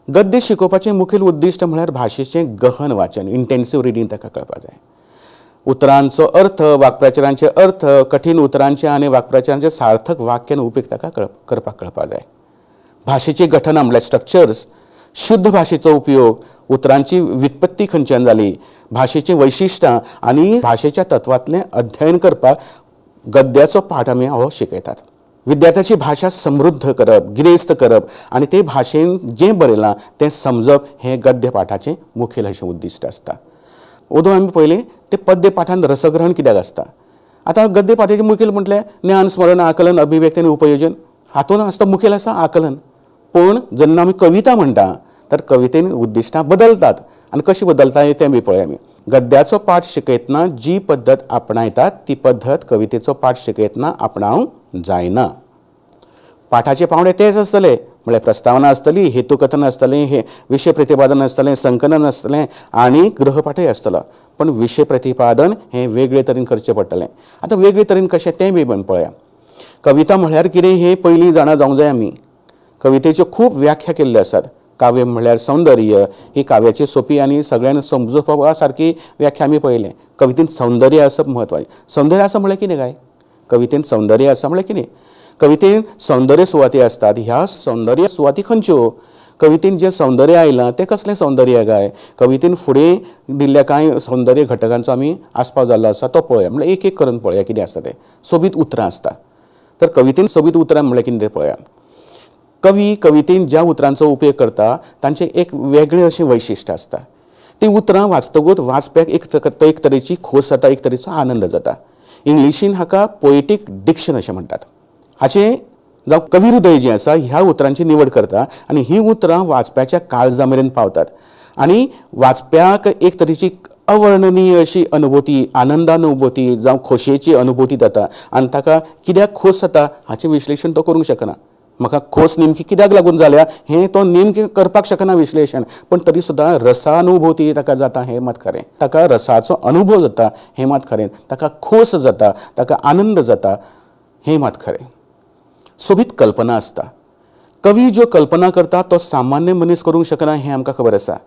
गद्य शिकोवपाचें मुखेल उद्दिश्ट म्हळ्यार भाशेचें गहन वाचन इंटेन्सीव रिडींग ताका कळपाक जाय उतरांचो अर्थ वाक्प्रचारांचे अर्थ कठीण उतरांचे आनी वाक्प्रचारांचे सार्थक वाक्यान उपेग ताका करपाक कळपाक जाय भाशेची घटना म्हळ्यार स्ट्रक्चर्स शुद्ध भाशेचो उपयोग उतरांची व्युत्पत्ती खंयच्यान जाली भाशेचीं वैशिश्ट्यां आनी भाशेच्या तत्वांतलें अध्ययन करपाक गद्याचो पाठ आमी हो शिकयतात विद्यार्थ्याची भाशा समृद्ध करप गिरेस्त करप आनी ते भाशेन जें बरयलां तें समजप हें गद्य पाठाचें मुखेल अशें उद्दिश्ट आसता ओदो आमी पयलें ते पद्य पाठांत रसग्रहण कित्याक आसता आतां गद्य पाठाचें मुखेल म्हटल्यार ज्ञान स्मरण आकलन अभिव्यक्ती आनी उपयोजन हातूंत आसता मुखेल आसा आकलन पूण जेन्ना आमी कविता म्हणटा तर कवितेन उद्दिश्टां बदलतात आनी कशी बदलता तें बी पळय आमी गद्याचो पाठ शिकयतना जी पद्दत आपणायतात ती पद्दत कवितेचो पाठ शिकयतना आपणावंक जायना पाठाचे पावणे तेच आसतले म्हळ्यार प्रस्तावना आसतली हेतुकथन आसतलें हे विशय प्रतिपादन आसतलें संकलन आसतलें आनी गृहपाठय आसतलो पण विशय प्रतिपादन हें वेगळे तरेन करचें पडटलें आतां वेगळे तरेन कशें तें बी पळया कविता म्हळ्यार कितें हें पयलीं जाणा जावंक जाय आमी कवितेच्यो खूब व्याख्या केल्ल्यो आसात काव्य म्हळ्यार सौंदर्य ही काव्याची सोपी आनी सगळ्यांक समजुपा सारकी व्याख्या आमी पळयलें कवितेंत सौंदर्य आसप म्हत्वाचें सौंदर्य आसा म्हळ्यार कितें काय कवितेंत सौंदर्य आसा म्हळ्यार कितें कवितेंत सौंदर्य सुवाती आसतात ह्या सौंदर्य सुवाती खंयच्यो कवितेंत जें सौंदर्य आयलां तें कसलें सौंदर्य काय कवितेंत फुडें दिल्ल्या कांय सौंदर्य घटकांचो आमी आस्पाव जाल्लो आसा तो पळया म्हळ्यार एक एक करून पळया कितें आसा तें सोबीत उतरां आसता तर कवितेंत सोबीत उतरां म्हळ्यार कितें तें पळया कवी कवितेंत ज्या उतरांचो उपेग करता तांचें एक वेगळें अशें वैशिश्ट आसता ती उतरां वाचतकूच वाचप्याक एक तरेची खोस जाता एक तरेचो आनंद जाता इंग्लिशीन हाका पोएटीक डिक्शन अशें म्हणटात हाचें जावं कवी हृदय जें आसा ह्या उतरांची निवड करता आनी ही उतरां वाचप्याच्या काळजा मेरेन पावतात आनी वाचप्याक एक तरेची अवर्णनीय अशी अनुभूती आनंदानुभूती जावं खोशयेची अनुभूती जाता आनी ताका कित्याक खोस जाता हाचें विश्लेशण तो करूंक शकना म्हाका खोस नेमकी कित्याक लागून जाल्या हें तो नेमकें करपाक शकना विश्लेशण, पण तरी सुद्दां रसानुभूती ताका जाता हें मात खरें. ताका रसाचो अनुभव जाता हें मात खरें. ताका खोस जाता, ताका आनंद जाता हें मात खरें. सोबीत कल्पना आसता. कवी ज्यो कल्पना करता तो सामान्य मनीस करूंक शकना हें आमकां खबर आसा.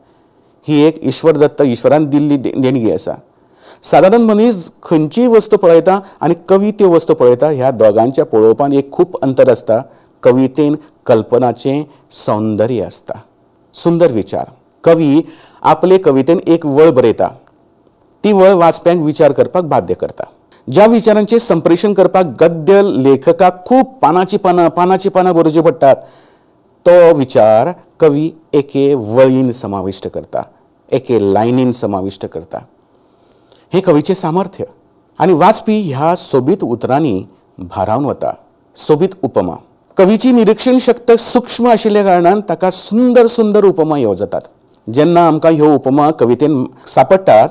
ही एक ईश्वर दत्त, ईश्वरान दिल्ली देणगी आसा. सादारण मनीस खंयचीय वस्तू पळयता आनी कवी त्यो वस्तू पळयता, ह्या दोगांच्या पळोवपान एक खूब अंतर आसता. कवितेन कल्पनाचें सौंदर्य आसता, सुंदर विचार. कवी आपले कवितेन एक वळ बरयता, ती वळ वाचप्यांक विचार करपाक बाध्य करता. ज्या विचारांचें संप्रेशण करपाक गद्य लेखकाक खूब पानांची पानां बरोवची पडटात, तो विचार कवी एके वळीन समाविष्ट करता, एके लायनीन समाविष्ट करता. हें कवीचें सामर्थ्य. आनी वाचपी ह्या सोबीत उतरांनी भारावन वता. सोबीत उपमा. कवीची निरीक्षण शक्त सूक्ष्म आशिल्ल्या कारणान ताका सुंदर सुंदर उपमा ह्यो जातात. जेन्ना आमकां ह्यो उपमा कवितेन सापडटात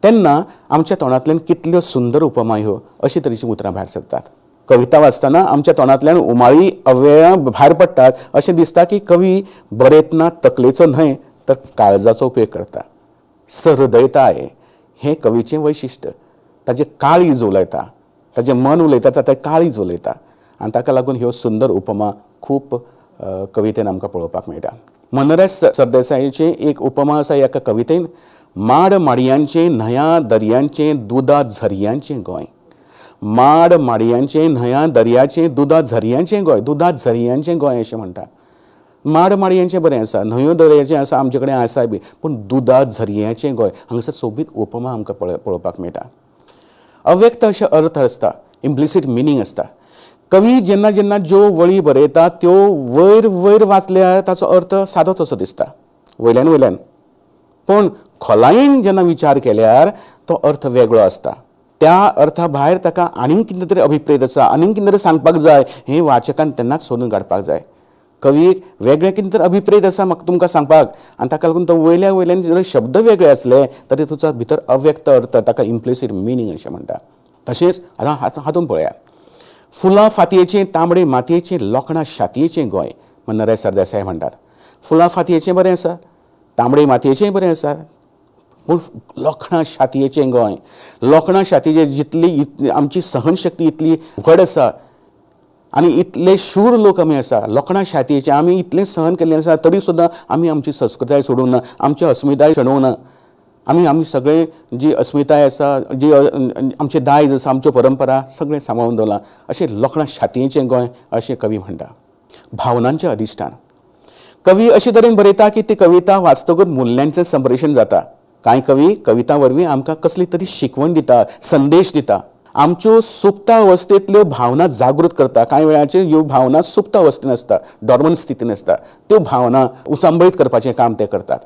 तेन्ना आमच्या तोंडांतल्यान कितल्यो सुंदर उपमा ह्यो अशे तरेचीं उतरां भायर सरतात. कविता वाचतना आमच्या तोंडांतल्यान उमाळी अव्ययां भायर पडटात. अशें दिसता की कवी बरयतना तकलेचो न्हय तर काळजाचो उपेग करता. सहृदयताय हें कवीचें वैशिश्ट. ताजें काळीज उलयता, ताजें मन उलयता तें काळीज उलयता. आनी ताका लागून ह्यो सुंदर उपमा खूब कवितेन आमकां पळोवपाक मेळटा. मनरस सरदेसायाची एक उपमा आसा एका कवितेन. माड माडयांचें न्हंया दर्यांचें दुदा झरयांचें गोंय. माड माडयांचें न्हंया दर्याचें दुदा झरयांचें गोंय. दुदा झरयांचें गोंय अशें म्हणटा. माड माडयांचें बरें आसा, न्हंयो दर्याचें आसा, आमचे कडेन आसाय बी, पूण दुदा झरयांचें गोंय हांगासर सोबीत उपमा आमकां पळोवपाक मेळटा. अव्यक्त अशे अर्थ आसता, इम्प्लिसीट मिनींग आसता. कवी जेन्ना जेन्ना ज्यो वळी बरयता त्यो वयर वयर वाचल्यार ताचो अर्थ सादोच असो दिसता, वयल्यान, पण खोलायेन जेन्ना विचार केल्यार तो अर्थ वेगळो आसता. त्या अर्था भायर ताका आनीक कितें तरी अभिप्रेत आसा, आनीक कितें तरी सांगपाक जाय हें वाचकान तेन्नाच सोदून काडपाक जाय. कवीक वेगळें कितें तरी अभिप्रेत आसा म्हाका तुमकां सांगपाक, आनी ताका लागून तो वयल्यान जर शब्द वेगळे असले तरी तुजो भितर अव्यक्त अर्थ, ताका इम्प्लिसीट मिनींग अशें म्हणटा. तशेंच आतां हातून पळया. फुलां फातयेचें तांबडे मातयेचें लोखणां शातयेचें गोंय मनरस सरदेसाय म्हणटात. फुलां फातयेचें बरें आसा, तांबडे मातयेचेंय बरें आसा, पूण लोखणां शातयेचें गोंय. लोखणां शातयेचें जितली आमची सहनशक्ती इतली व्हड आसा आनी इतले शूर लोक आमी आसा, लोखणां शातयेचें आमी इतलें सहन केल्लें आसा तरी सुद्दां आमी आमची संस्कृताय सोडूंक ना, आमची अस्मिताय शेणोवंक ना. आमी सगळे जी अस्मिताय आसा, जी आमचें दायज आसा, आमच्यो परंपरा सगळें सांबाळून दवरलां. अशें लोखणां शातयेचें गोंय अशें कवी म्हणटा. भावनांचें अधिश्ठान. कवी अशे तरेन बरयता की ती कविता वाचतकूच मुल्यांचें संप्रेशण जाता. कांय कवी कविता वरवीं आमकां कसली तरी शिकवण दिता, संदेश दिता, आमच्यो सुप्त अवस्थेंतल्यो भावना जागृत करता. कांय वेळाचेर ह्यो भावना सुप्त अवस्थेन आसता, डॉर्मंट स्थितीन आसता, त्यो भावना उचांबळीत करपाचें काम ते करतात.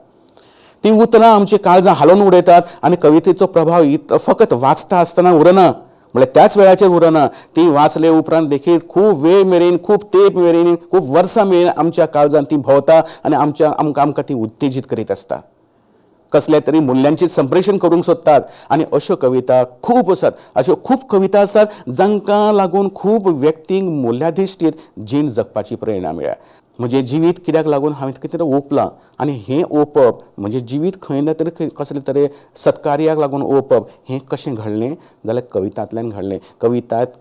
ती उतरां आमची काळजां हालोवन उडयतात आनी कवितेचो प्रभाव फकत वाचता आसतना उरना, म्हळ्यार त्याच वेळाचेर उरना. ती वाचले उपरांत देखीत खूब वेळ मेरेन, खूब तेंप मेरेन, खूब वर्सां मेरेन आमच्या काळजांत ती भोंवता आनी आमकां ती उत्तेजीत करीत आसता. कसल्या तरी मुल्यांचें संप्रेशण करूंक सोदतात आनी अश्यो कविता खूब आसात. अश्यो खूब कविता आसात जांकां लागून खूब व्यक्तींक मुल्याधिश्ठीत जीण जगपाची प्रेरणा मेळ्ळ्या. म्हजें जिवीत कित्याक लागून हांवें कितें तरी ओंपलां आनी हें ओंपप म्हणजे जिवीत खंय ना तरी कसले तरी सत्कार्याक लागून ओंपप हें कशें घडलें जाल्यार कवितांतल्यान घडलें.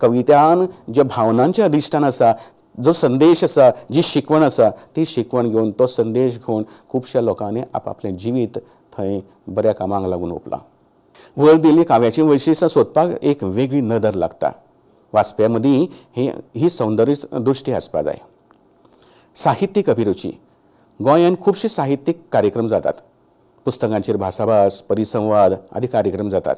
कवितान ज्या भावनांचें अधिश्ठान आसा, जो संदेश आसा, जी शिकवण आसा, ती शिकवण घेवन, तो संदेश घेवन खुबश्या लोकांनी आपआपलें जिवीत थंय बऱ्या कामाक लागून ओंपलां. वयर दिल्ली काव्याचीं वैशिश्ट्यां सोदपाक एक वेगळी नदर लागता. वाचप्या मदीं ही सौंदर्य दृश्टी आसपाक जाय. साहित्यीक अभिरुची. गोंयांत खुबशे साहित्यीक कार्यक्रम जातात. पुस्तकांचेर भासाभास, परिसंवाद आदी कार्यक्रम जातात.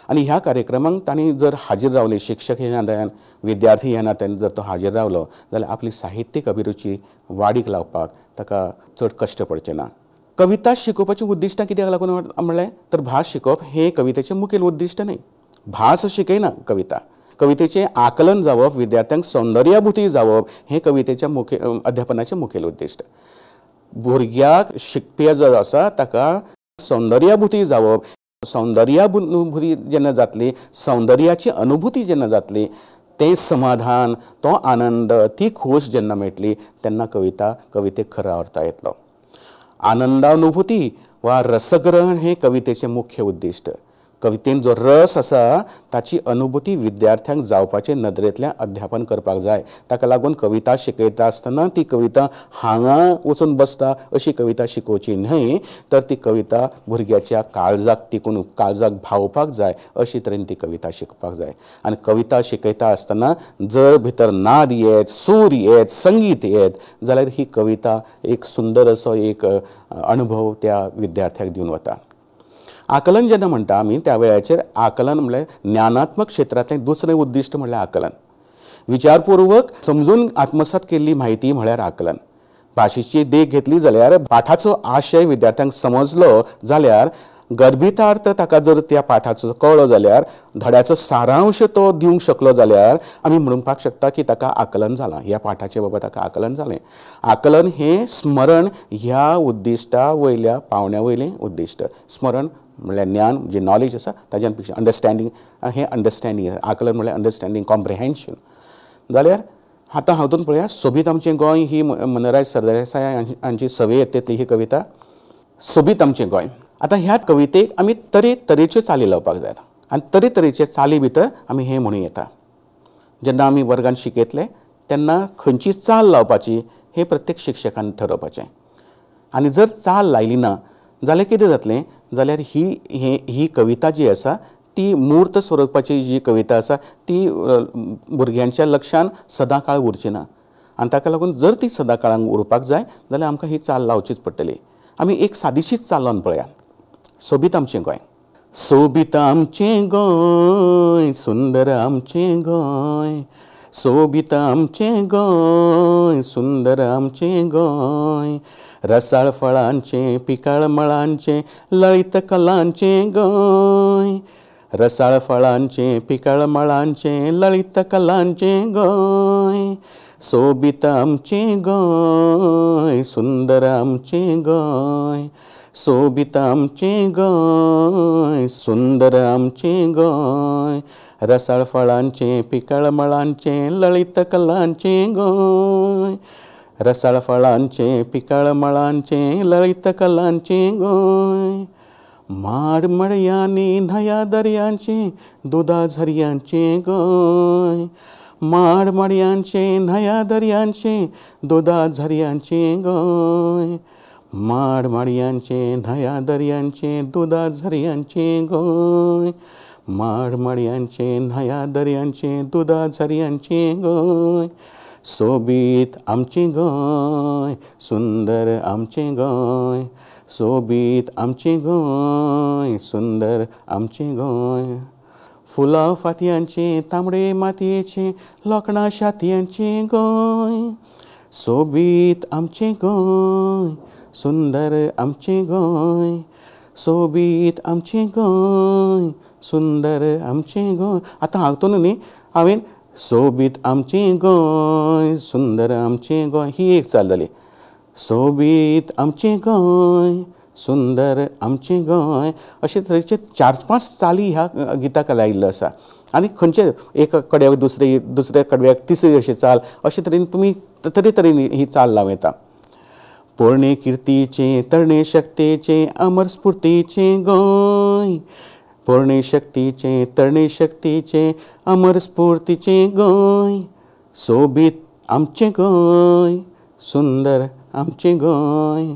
आनी ह्या कार्यक्रमांक तांणी जर हाजीर रावले, शिक्षक ह्या नात्यान, विद्यार्थी ह्या नात्यान जर तो हाजीर रावलो जाल्यार आपली साहित्यीक अभिरुची वाडीक लावपाक ताका चड कश्ट पडचे ना. कविता शिकोवपाचें उद्दिश्टां कित्याक लागून म्हणलें तर भास शिकोवप हें कवितेचें मुखेल उद्दिश्ट न्हय. भास शिकयना कविता. कवितेचें आकलन जावप, विद्यार्थ्यांक सौंदर्याभुती जावप हें कवितेच्या अध्यापनाचें मुखेल उद्दिश्ट. भुरग्याक शिकपी जो आसा ताका सौंदर्याभुती जावप, सौंदर्याभुती जेन्ना जातली, सौंदर्याची अनुभूती जेन्ना जातली तें समाधान, तो आनंद, ती खोश जेन्ना मेळटली तेन्ना कवितेक खरो अर्थ येतलो. आनंदानुभूती वा रसग्रहण हें कवितेचें मुख्य उद्दिश्ट. कवितेन जो रस आसा ताची अनुभूती विद्यार्थ्यांक जावपाचे नदरेंतल्यान अध्यापन करपाक जाय. ताका लागून कविता शिकयता आसतना ती कविता हांगा वचून बसता अशी कविता शिकोवची न्हय, तर ती कविता भुरग्याच्या काळजाक तिकून काळजाक भावपाक जाय अशी तरेन ती कविता शिकपाक जाय. आनी कविता शिकयता आसतना जर भितर नाद येत, सूर येत, संगीत येत जाल्यार ही कविता एक सुंदर असो एक अनुभव त्या विद्यार्थ्याक दिवन वता. आकलन जेन्ना म्हणटा आमी त्या वेळाचेर आकलन म्हणल्यार ज्ञानात्मक क्षेत्रांतलें दुसरें उद्दिश्ट म्हणल्यार आकलन. विचारपूर्वक समजून आत्मसात केल्ली म्हायती म्हळ्यार आकलन. भाशेची देख घेतली जाल्यार पाठाचो आशय विद्यार्थ्यांक समजलो जाल्यार गर्भितार्थ ताका जर त्या पाठाचो कळ्ळो जाल्यार धड्याचो सारांश तो दिवंक शकलो जाल्यार आमी म्हणपाक शकता की ताका आकलन जालां, ह्या पाठाचे बाबा ताका आकलन जालें. आकलन हें स्मरण ह्या उद्दिश्टा वयल्या पावंड्या वयलें उद्दिश्ट. स्मरण म्हणल्यार ज्ञान जे नॉलेज आसा ताज्यान पेक्षा अंडरस्टँडींग हें अंडरस्टँडींग. आकलन म्हणल्यार अंडरस्टँडींग, कॉम्प्रिहेन्शन. जाल्यार आतां हातूंत पळया, सोबीत आमचें गोंय ही मनराज सरदेसाय हांची सवे येतेतली ही कविता. सोबीत आमचें गोंय. आतां ह्या कवितेक आमी तरेच्यो चाली लावपाक जाय आनी तरेचे चाली भितर आमी हें म्हणूं येता. जेन्ना आमी वर्गांत शिकयतले तेन्ना खंयची चाल लावपाची हें प्रत्येक शिक्षकान ठरोवपाचें. आनी जर चाल लायली ना जाल्यार कितें जातलें, जाल्यार ही कविता जी आसा ती मूर्त स्वरुपाची जी कविता आसा ती भुरग्यांच्या लक्षान सदां काळ उरची ना. आनी ताका लागून जर ती सदां काळांक उरपाक जाय जाल्यार आमकां ही चाल लावचीच पडटली. आमी एक सादीशीच चाल लावन पळया. सोबीत आमचें गोंय. सोबीत आमचें गोंय, सुंदर आमचें गोंय. सोबीत आमचें गोंय, सुंदर आमचें गोंय. रसाळ फळांचें, पिकाळ मळांचें, लळीत कलांचें गोंय. रसाळ फळांचें, पिकाळ मळांचें, लळीत कलांचें गोंय. सोबीत आमचें गोंय, सुंदर आमचें गोंय. सोबीत आमचें गोंय, सुंदर आमचें गोंय. रसाळ फळांचें, पिकाळ मळांचें, लळीत कलांचें गोंय. रसाळ फळांचें, पिकाळ मळांचें, लळीत कलांचें गोंय. माड मळयांनी न्हंया दर्यांचें, दुदा झरयांचें गोंय. माड मळयांचें, न्हंया दर्यांचें, दुदा झरयांचें गोंय. माड मळयांचें, न्हंया दर्यांचें, दुदा झरयांचें गोंय. माड मळयांचें, न्हंया दर्यांचें, दुदा झरयांचें गोंय. सोबीत आमचें गोंय, सुंदर आमचें गोंय. सोबीत आमचें गोंय, सुंदर आमचें गोंय. फुलां फातयांचें, तांबडे मातयेचें, लोकणां शातयांचें गोंय. सोबीत आमचें गोंय, सुंदर आमचें गोंय. सोबीत आमचें गोंय, सुंदर आमचें गोंय. आतां हातूंत न्ही हांवें सोबीत आमचें गोंय, सुंदर आमचें गोंय ही एक चाल जाली. सोबीत आमचें गोंय, सुंदर आमचें गोंय. अशे तरेचे 4-5 चाली ह्या गिताक लायिल्ल्यो आसा. आनी खंयचे एक कडव्याक दुसऱ्या कडव्याक तिसरी अशी चाल अशे तरेन तुमी तरेतरेन ही चाल लावं येता. पोरणे किर्तीचें, तरणे शक्तीचें, अमर स्फुर्तीचें गोंय. पोरणे शक्तीचें, तरणे शक्तीचें, अमर स्फुर्तीचें गोंय. सोबीत आमचें गोंय, सुंदर आमचें गोंय.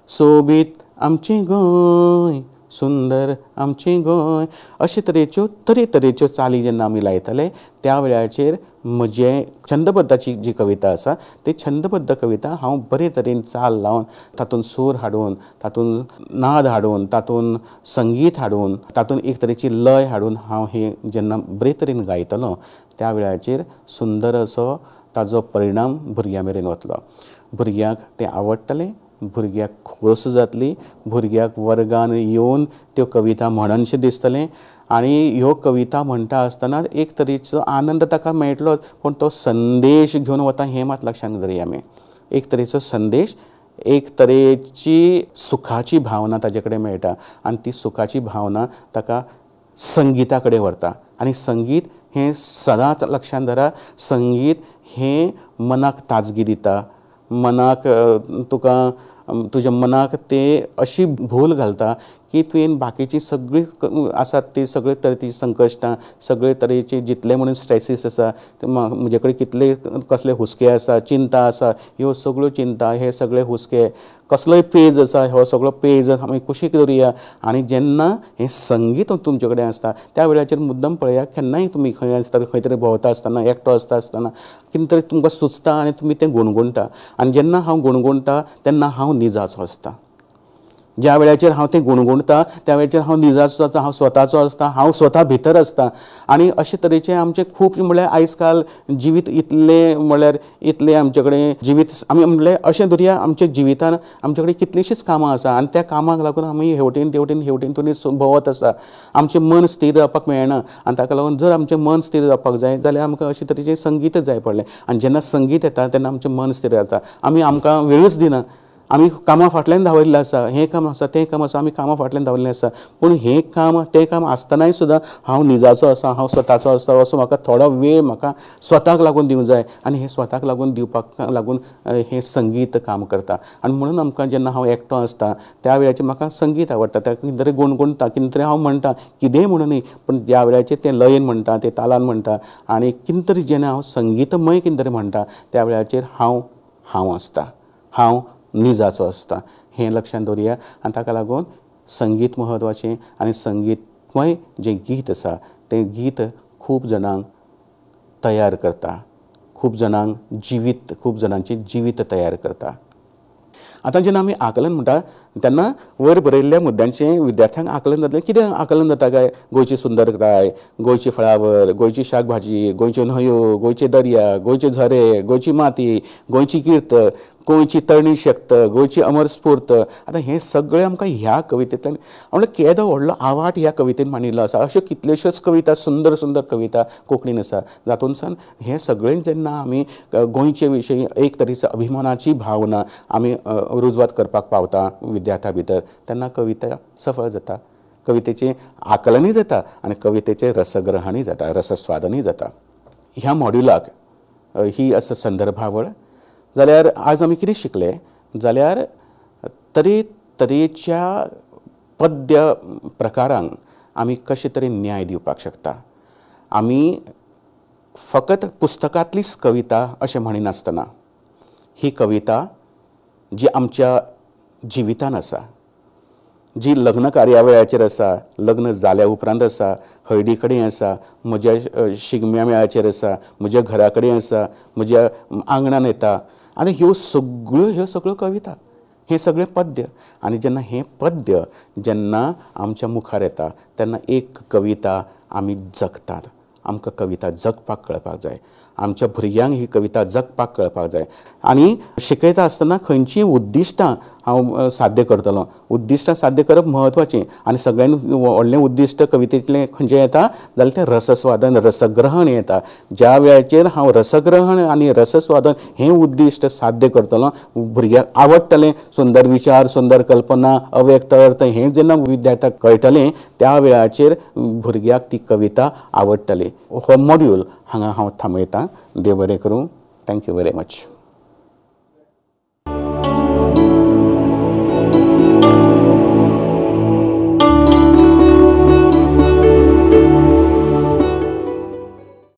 सोबीत आमचें गोंय, सुंदर आमचें गोंय. अशे तरेच्यो चाली जेन्ना आमी लायताले त्या वेळाचेर म्हजे छंदबद्धाची जी कविता आसा ती छंदबद्ध कविता हांव बरे तरेन चाल लावन तातूंत सूर हाडून, तातूंत नाद हाडून, तातूंत संगीत हाडून, तातूंत एक तरेची लय हाडून हांव हे जेन्ना बरे तरेन गायतलों त्या वेळाचेर सुंदर असो ताजो परिणाम भुरग्यां मेरेन वतलो. भुरग्यांक तें आवडटलें, भुरग्यांक खोस जातली, भुरग्याक वर्गान येवन त्यो कविता म्हणनशें दिसतलें. आनी ह्यो कविता म्हणटा आसतना एक तरेचो आनंद ताका मेळटलोच, पूण तो संदेश घेवन वता हें मात लक्षांत दवरया आमी. एक तरेचो संदेश, एक तरेची सुखाची भावना ताजे कडेन मेळटा आनी ती सुखाची भावना ताका संगिता कडेन व्हरता. आनी संगीत हें सदांच लक्षांत धरा. संगीत हें मनाक ताजगी दिता, मनाक तुका तुज्या मनाक ते अशी भूल घालता की तुवें बाकीची सगळी आसात ती सगळे तरेची संकश्टां, सगळे तरेचे जितले म्हणून स्ट्रेसीस आसा, म्हजे कडेन कितले कसले हुस्के आसा, चिंता आसा, ह्यो सगळ्यो चिंता, हे सगळे हुस्के, कसलोय पेज आसा, हो सगळो पेज आमी कुशीक दवरुया. आनी जेन्ना हें संगीत तुमचे कडेन आसता त्या वेळाचेर मुद्दम पळया, केन्नाय तुमी खंय आसता, खंय तरी भोंवता आसतना, एकटो आसतना कितें तरी तुमकां सुचता आनी तुमी तें गुणगुणटा. आनी जेन्ना हांव गुणगुणटा तेन्ना हांव निजाचो आसता. ज्या वेळाचेर हांव तें गुणगुणता त्या वेळाचेर हांव निजाचो आसता, हांव स्वताचो आसता, हांव स्वता भितर आसता. आनी अशे तरेचे आमचे खूब म्हळ्यार आयज काल जिवीत इतले म्हळ्यार इतले आमचे कडेन जिवीत आमी म्हळ्यार अशें धरया, आमच्या जिवितान आमचे कडेन कितलींशींच कामां आसा आनी त्या कामाक लागून आमी हेवटेन तेवटेन हेवटेन तेवटेन भोंवत आसा. आमचें मन स्थिर जावपाक मेळना आनी ताका लागून जर आमचें मन स्थिर जावपाक जाय जाल्यार आमकां अशे तरेचें संगीत जाय पडलें. आनी जेन्ना संगीत येता तेन्ना आमचें मन स्थिर जाता. आमकां वेळूच दिना, आमी कामां फाटल्यान धांवयल्ले आसा, हें काम आसा तें काम आसा, आमी कामां फाटल्यान धांवल्लें आसा. पूण हें काम तें काम आसतनाय सुद्दां हांव निजाचो आसा, हांव स्वताचो आसा असो म्हाका थोडो वेळ म्हाका स्वताक लागून दिवंक जाय. आनी हें स्वताक लागून दिवपाक लागून हें संगीत काम करता. आनी म्हणून आमकां जेन्ना हांव एकटो आसता त्या वेळाचेर म्हाका संगीत आवडटा. तें कितें तरी गुणगुणटा, कितें तरी हांव म्हणटा, कितेंय म्हणून न्ही पूण ज्या वेळाचेर तें लयेन म्हणटा, तें तालान म्हणटा आनी कितें तरी जेन्ना हांव संगीतमय कितें तरी म्हणटा त्या वेळाचेर हांव आसता, हांव निजाचो आसता. हें लक्षांत दवरया. आनी ताका लागून संगीत म्हत्वाचें. आनी संगीतमय जें गीत आसा तें गीत खूब जाणांक तयार करता, खूब जाणांची जिवीत तयार करता. आतां जेन्ना आमी आकलन म्हणटा तेन्ना वयर बरयल्ल्या मुद्द्यांचें विद्यार्थ्यांक आकलन जातलें. कितें आकलन जाता काय? गोंयची सुंदरकाय, गोंयची फळावर, गोंयची शाकभाजी, गोंयच्यो न्हंयो, गोंयचे दर्या, गोंयचे झरे, गोंयची माती, गोंयची कीर्त, गोंयची तळणी शक्त, गोंयची अमर स्फूर्त. आतां हें सगळें आमकां ह्या कवितेंतल्यान म्हणल्यार केदो व्हडलो आवाठ ह्या कवितेन मांडिल्लो आसा. अश्यो कितल्योश्योच कविता, सुंदर सुंदर कविता कोंकणीन आसा. जातूंतल्यान हें सगळें जेन्ना आमी गोंयचे विशयी एक तरेची अभिमानाची भावना आमी रुजवात करपाक पावता विद्यार्थ्यां भितर तेन्ना कविता सफळ जाता, कवितेचें आकलनूय जाता आनी कवितेचें रसग्रहणूय जाता, रसस्वादनूय जाता. ह्या मॉड्युलाक ही आसा संदर्भावळ. जाल्यार आज आमी कितें शिकले जाल्यार तरेच्या पद्य प्रकारांक आमी कशे तरेन न्याय दिवपाक शकता. आमी फकत पुस्तकांतलीच कविता अशें म्हणिनासतना ही कविता जी आमच्या जिवितान आसा, जी लग्न कार्यावळाचेर आसा, लग्न जाल्या उपरांत आसा, हळदी कडेन आसा, म्हज्या शिगम्या मेळाचेर आसा, म्हज्या घरा कडेन आसा, म्हज्या आंगणान येता आनी ह्यो सगळ्यो कविता, हें सगळें पद्य. आनी जेन्ना हें पद्य जेन्ना आमच्या मुखार येता तेन्ना एक कविता आमी जगतात. आमकां कविता जगपाक कळपाक जाय, आमच्या भुरग्यांक ही कविता जगपाक कळपाक जाय. आनी शिकयता आसतना खंयचीं उद्दिश्टां हांव साध्य करतलों, उद्दिश्टां साध्य करप म्हत्वाचें. आनी सगळ्यांत व्हडलें उद्दिश्ट कवितेंतलें खंयचें येता जाल्यार तें रसस्वादन, रसग्रहण येता. ज्या वेळाचेर हांव रसग्रहण आनी रसस्वादन हें उद्दिश्ट साध्य करतलों, भुरग्यांक आवडटलें, सुंदर विचार, सुंदर कल्पना, अव्यक्त अर्थ हें जेन्ना विद्यार्थ्याक कळटलें त्या वेळाचेर भुरग्याक ती कविता आवडटली. हो मॉड्यूल हांगा हांव थांबयतां. देव बरें करूं. Thank you very much.